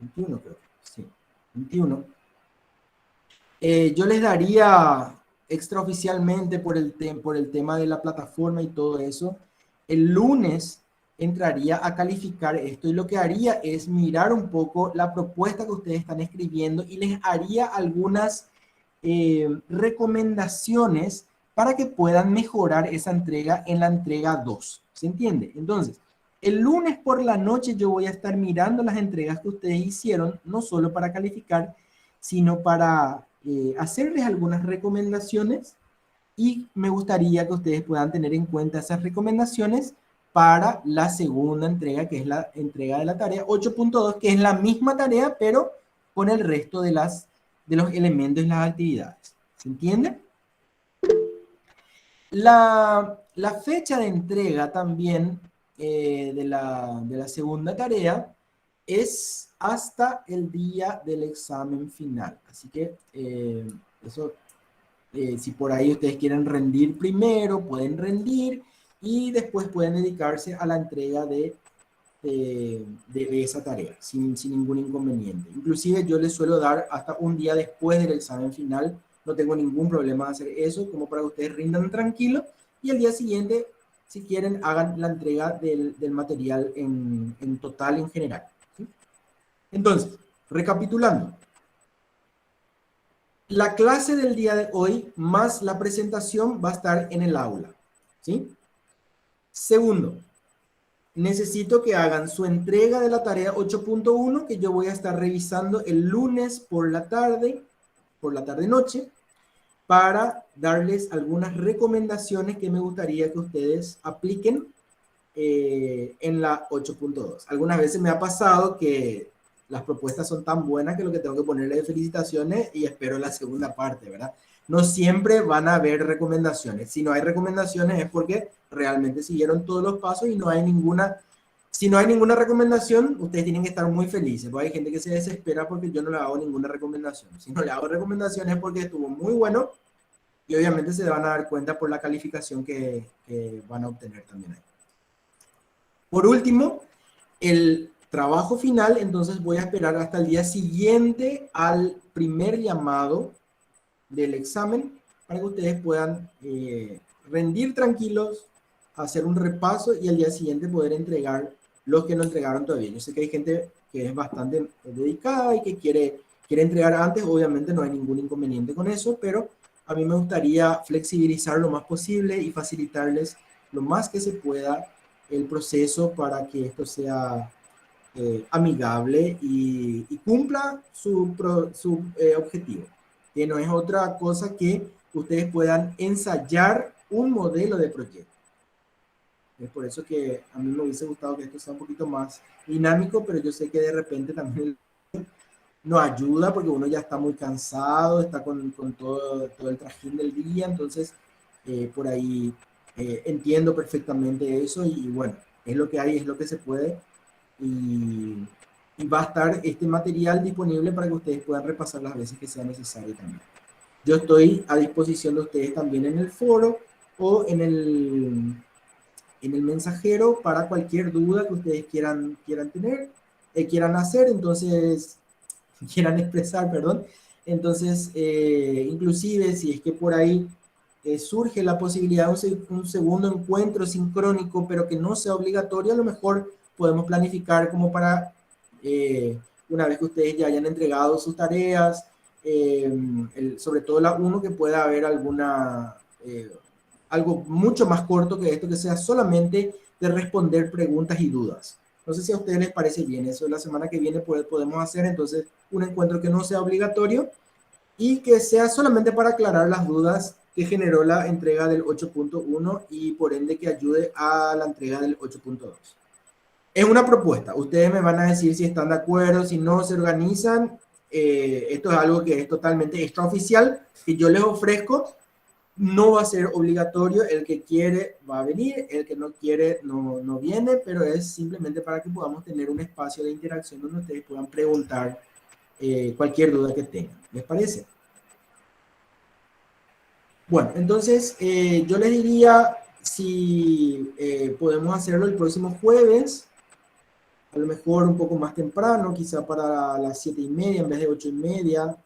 21 creo, sí, 21. Yo les daría extraoficialmente por el tema de la plataforma y todo eso, el lunes entraría a calificar esto, y lo que haría es mirar un poco la propuesta que ustedes están escribiendo y les haría algunas recomendaciones para que puedan mejorar esa entrega en la entrega 2. ¿Se entiende? Entonces, el lunes por la noche yo voy a estar mirando las entregas que ustedes hicieron, no solo para calificar, sino para hacerles algunas recomendaciones, y me gustaría que ustedes puedan tener en cuenta esas recomendaciones para la segunda entrega, que es la entrega de la tarea 8.2, que es la misma tarea, pero con el resto de los elementos y las actividades. ¿Se entiende? La fecha de entrega también de la segunda tarea es hasta el día del examen final. Así que eso, si por ahí ustedes quieren rendir primero, pueden rendir, y después pueden dedicarse a la entrega de esa tarea sin ningún inconveniente. Inclusive yo les suelo dar hasta un día después del examen final. No tengo ningún problema de hacer eso, como para que ustedes rindan tranquilo, y el día siguiente, si quieren, hagan la entrega del material en total, en general, ¿sí? Entonces, recapitulando, la clase del día de hoy más la presentación va a estar en el aula, ¿sí? Segundo, necesito que hagan su entrega de la tarea 8.1, que yo voy a estar revisando el lunes por la tarde, por la tarde-noche para darles algunas recomendaciones que me gustaría que ustedes apliquen en la 8.2. Algunas veces me ha pasado que las propuestas son tan buenas que lo que tengo que ponerle es felicitaciones y espero la segunda parte, ¿verdad? No siempre van a haber recomendaciones. Si no hay recomendaciones es porque realmente siguieron todos los pasos y no hay ninguna. Si no hay ninguna recomendación, ustedes tienen que estar muy felices. Porque hay gente que se desespera porque yo no le hago ninguna recomendación. Si no le hago recomendaciones es porque estuvo muy bueno y obviamente se van a dar cuenta por la calificación que van a obtener también ahí. Por último, el trabajo final, entonces voy a esperar hasta el día siguiente al primer llamado del examen para que ustedes puedan rendir tranquilos, hacer un repaso y al día siguiente poder entregar los que no entregaron todavía. Yo sé que hay gente que es bastante dedicada y que quiere entregar antes, obviamente no hay ningún inconveniente con eso, pero a mí me gustaría flexibilizar lo más posible y facilitarles lo más que se pueda el proceso para que esto sea amigable y cumpla su objetivo, que no es otra cosa que ustedes puedan ensayar un modelo de proyecto. Es por eso que a mí me hubiese gustado que esto sea un poquito más dinámico, pero yo sé que de repente también nos ayuda porque uno ya está muy cansado, está con todo el trajín del día, entonces por ahí entiendo perfectamente eso y bueno, es lo que hay, es lo que se puede y va a estar este material disponible para que ustedes puedan repasar las veces que sea necesario también. Yo estoy a disposición de ustedes también en el foro o en el mensajero para cualquier duda que ustedes quieran tener, quieran hacer, entonces quieran expresar, perdón. Entonces, inclusive si es que por ahí surge la posibilidad de un segundo encuentro sincrónico, pero que no sea obligatorio, a lo mejor podemos planificar como para, una vez que ustedes ya hayan entregado sus tareas, sobre todo la 1, que pueda haber algo mucho más corto que esto, que sea solamente de responder preguntas y dudas. No sé si a ustedes les parece bien eso. La semana que viene podemos hacer entonces un encuentro que no sea obligatorio y que sea solamente para aclarar las dudas que generó la entrega del 8.1 y por ende que ayude a la entrega del 8.2. Es una propuesta. Ustedes me van a decir si están de acuerdo, si no se organizan. Esto es algo que es totalmente extraoficial que yo les ofrezco. No va a ser obligatorio, el que quiere va a venir, el que no quiere no viene, pero es simplemente para que podamos tener un espacio de interacción donde ustedes puedan preguntar cualquier duda que tengan. ¿Les parece? Bueno, entonces yo les diría si podemos hacerlo el próximo jueves, a lo mejor un poco más temprano, quizá para las 7:30 en vez de 8:30,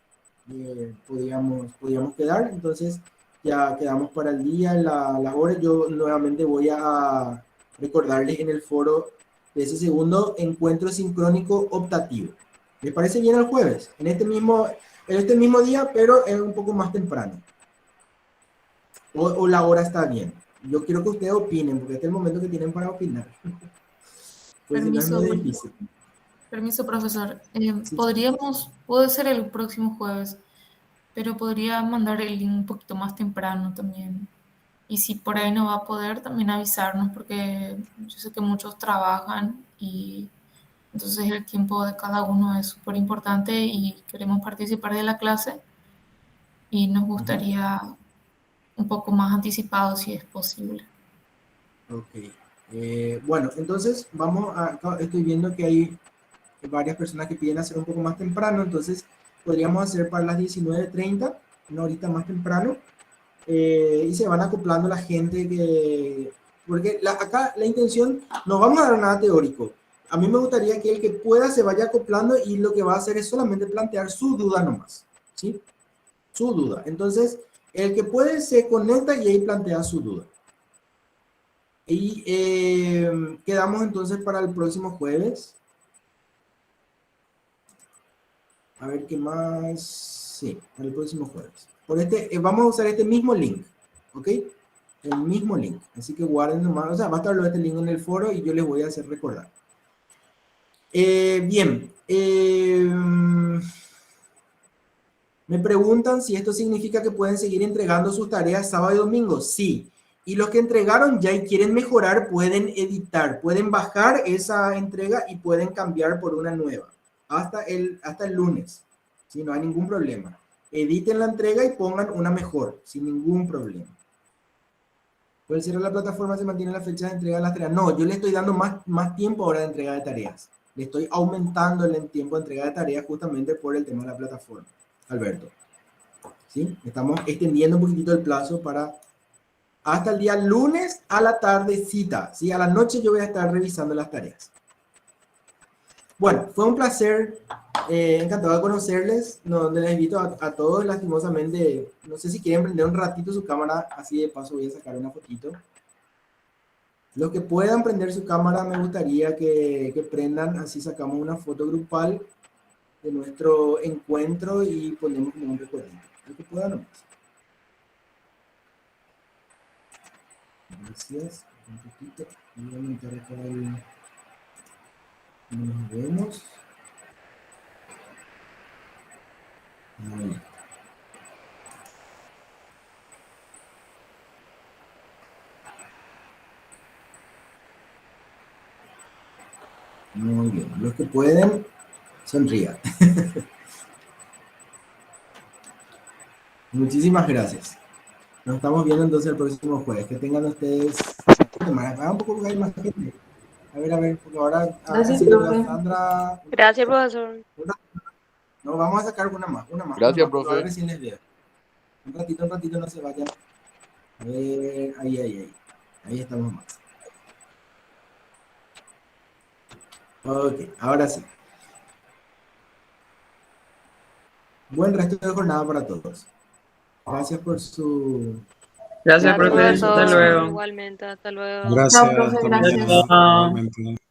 podríamos quedar. Entonces ya quedamos para el día, las horas. Yo nuevamente voy a recordarles en el foro de ese segundo encuentro sincrónico optativo. ¿Les parece bien el jueves? En este mismo día, pero es un poco más temprano. O la hora está bien. Yo quiero que ustedes opinen, porque este es el momento que tienen para opinar. Pues si no es muy difícil. Permiso, profesor. Sí. Puede ser el próximo jueves, pero podría mandar el link un poquito más temprano también. Y si por ahí no va a poder, también avisarnos, porque yo sé que muchos trabajan y entonces el tiempo de cada uno es súper importante y queremos participar de la clase y nos gustaría un poco más anticipado si es posible. Ok. Bueno, entonces estoy viendo que hay varias personas que piden hacer un poco más temprano, entonces podríamos hacer para las 19:30, una horita más temprano, y se van acoplando la gente porque acá la intención, no vamos a dar nada teórico. A mí me gustaría que el que pueda se vaya acoplando y lo que va a hacer es solamente plantear su duda nomás, ¿sí? Su duda. Entonces, el que puede se conecta y ahí plantea su duda. Y quedamos entonces para el próximo jueves. A ver qué más. Sí, para el próximo jueves. Vamos a usar este mismo link, ¿ok? El mismo link. Así que guarden nomás. O sea, va a estar este link en el foro y yo les voy a hacer recordar. Bien. Me Me preguntan si esto significa que pueden seguir entregando sus tareas sábado y domingo. Sí. Y los que entregaron ya y quieren mejorar pueden editar, pueden bajar esa entrega y pueden cambiar por una nueva hasta el lunes. ¿Sí? No hay ningún problema. Editen la entrega y pongan una mejor, sin ningún problema. ¿Puede ser la plataforma se mantiene la fecha de entrega de las tareas? No, yo le estoy dando más tiempo ahora de entrega de tareas. Le estoy aumentando el tiempo de entrega de tareas justamente por el tema de la plataforma, Alberto. ¿Sí? Estamos extendiendo un poquitito el plazo para hasta el día lunes a la tardecita. ¿Sí? A la noche yo voy a estar revisando las tareas. Bueno, fue un placer. Encantado de conocerles. No, les invito a todos, lastimosamente. No sé si quieren prender un ratito su cámara. Así de paso voy a sacar una fotito. Los que puedan prender su cámara, me gustaría que prendan. Así sacamos una foto grupal de nuestro encuentro y ponemos como un recuerdo. Los que puedan nomás. Gracias. Un poquito. Voy a aumentar acá nos vemos. Muy bien. Los que pueden, sonrían. Muchísimas gracias. Nos estamos viendo entonces el próximo jueves. Que tengan ustedes... un poco porque hay más gente. A ver, porque ahora Gracias, sí, profe. Sandra... Gracias, profesor. No, vamos a sacar una más. Gracias, porque profe. ahora recién les veo. Un ratito, no se vayan. A ver, ahí. Ahí estamos más. Ok, ahora sí. Buen resto de jornada para todos. Gracias por su... Gracias, Gracias, profe. Hasta profesor. luego. Igualmente, hasta luego. Chao, Gracias, profe, hasta gracias. mañana, igualmente.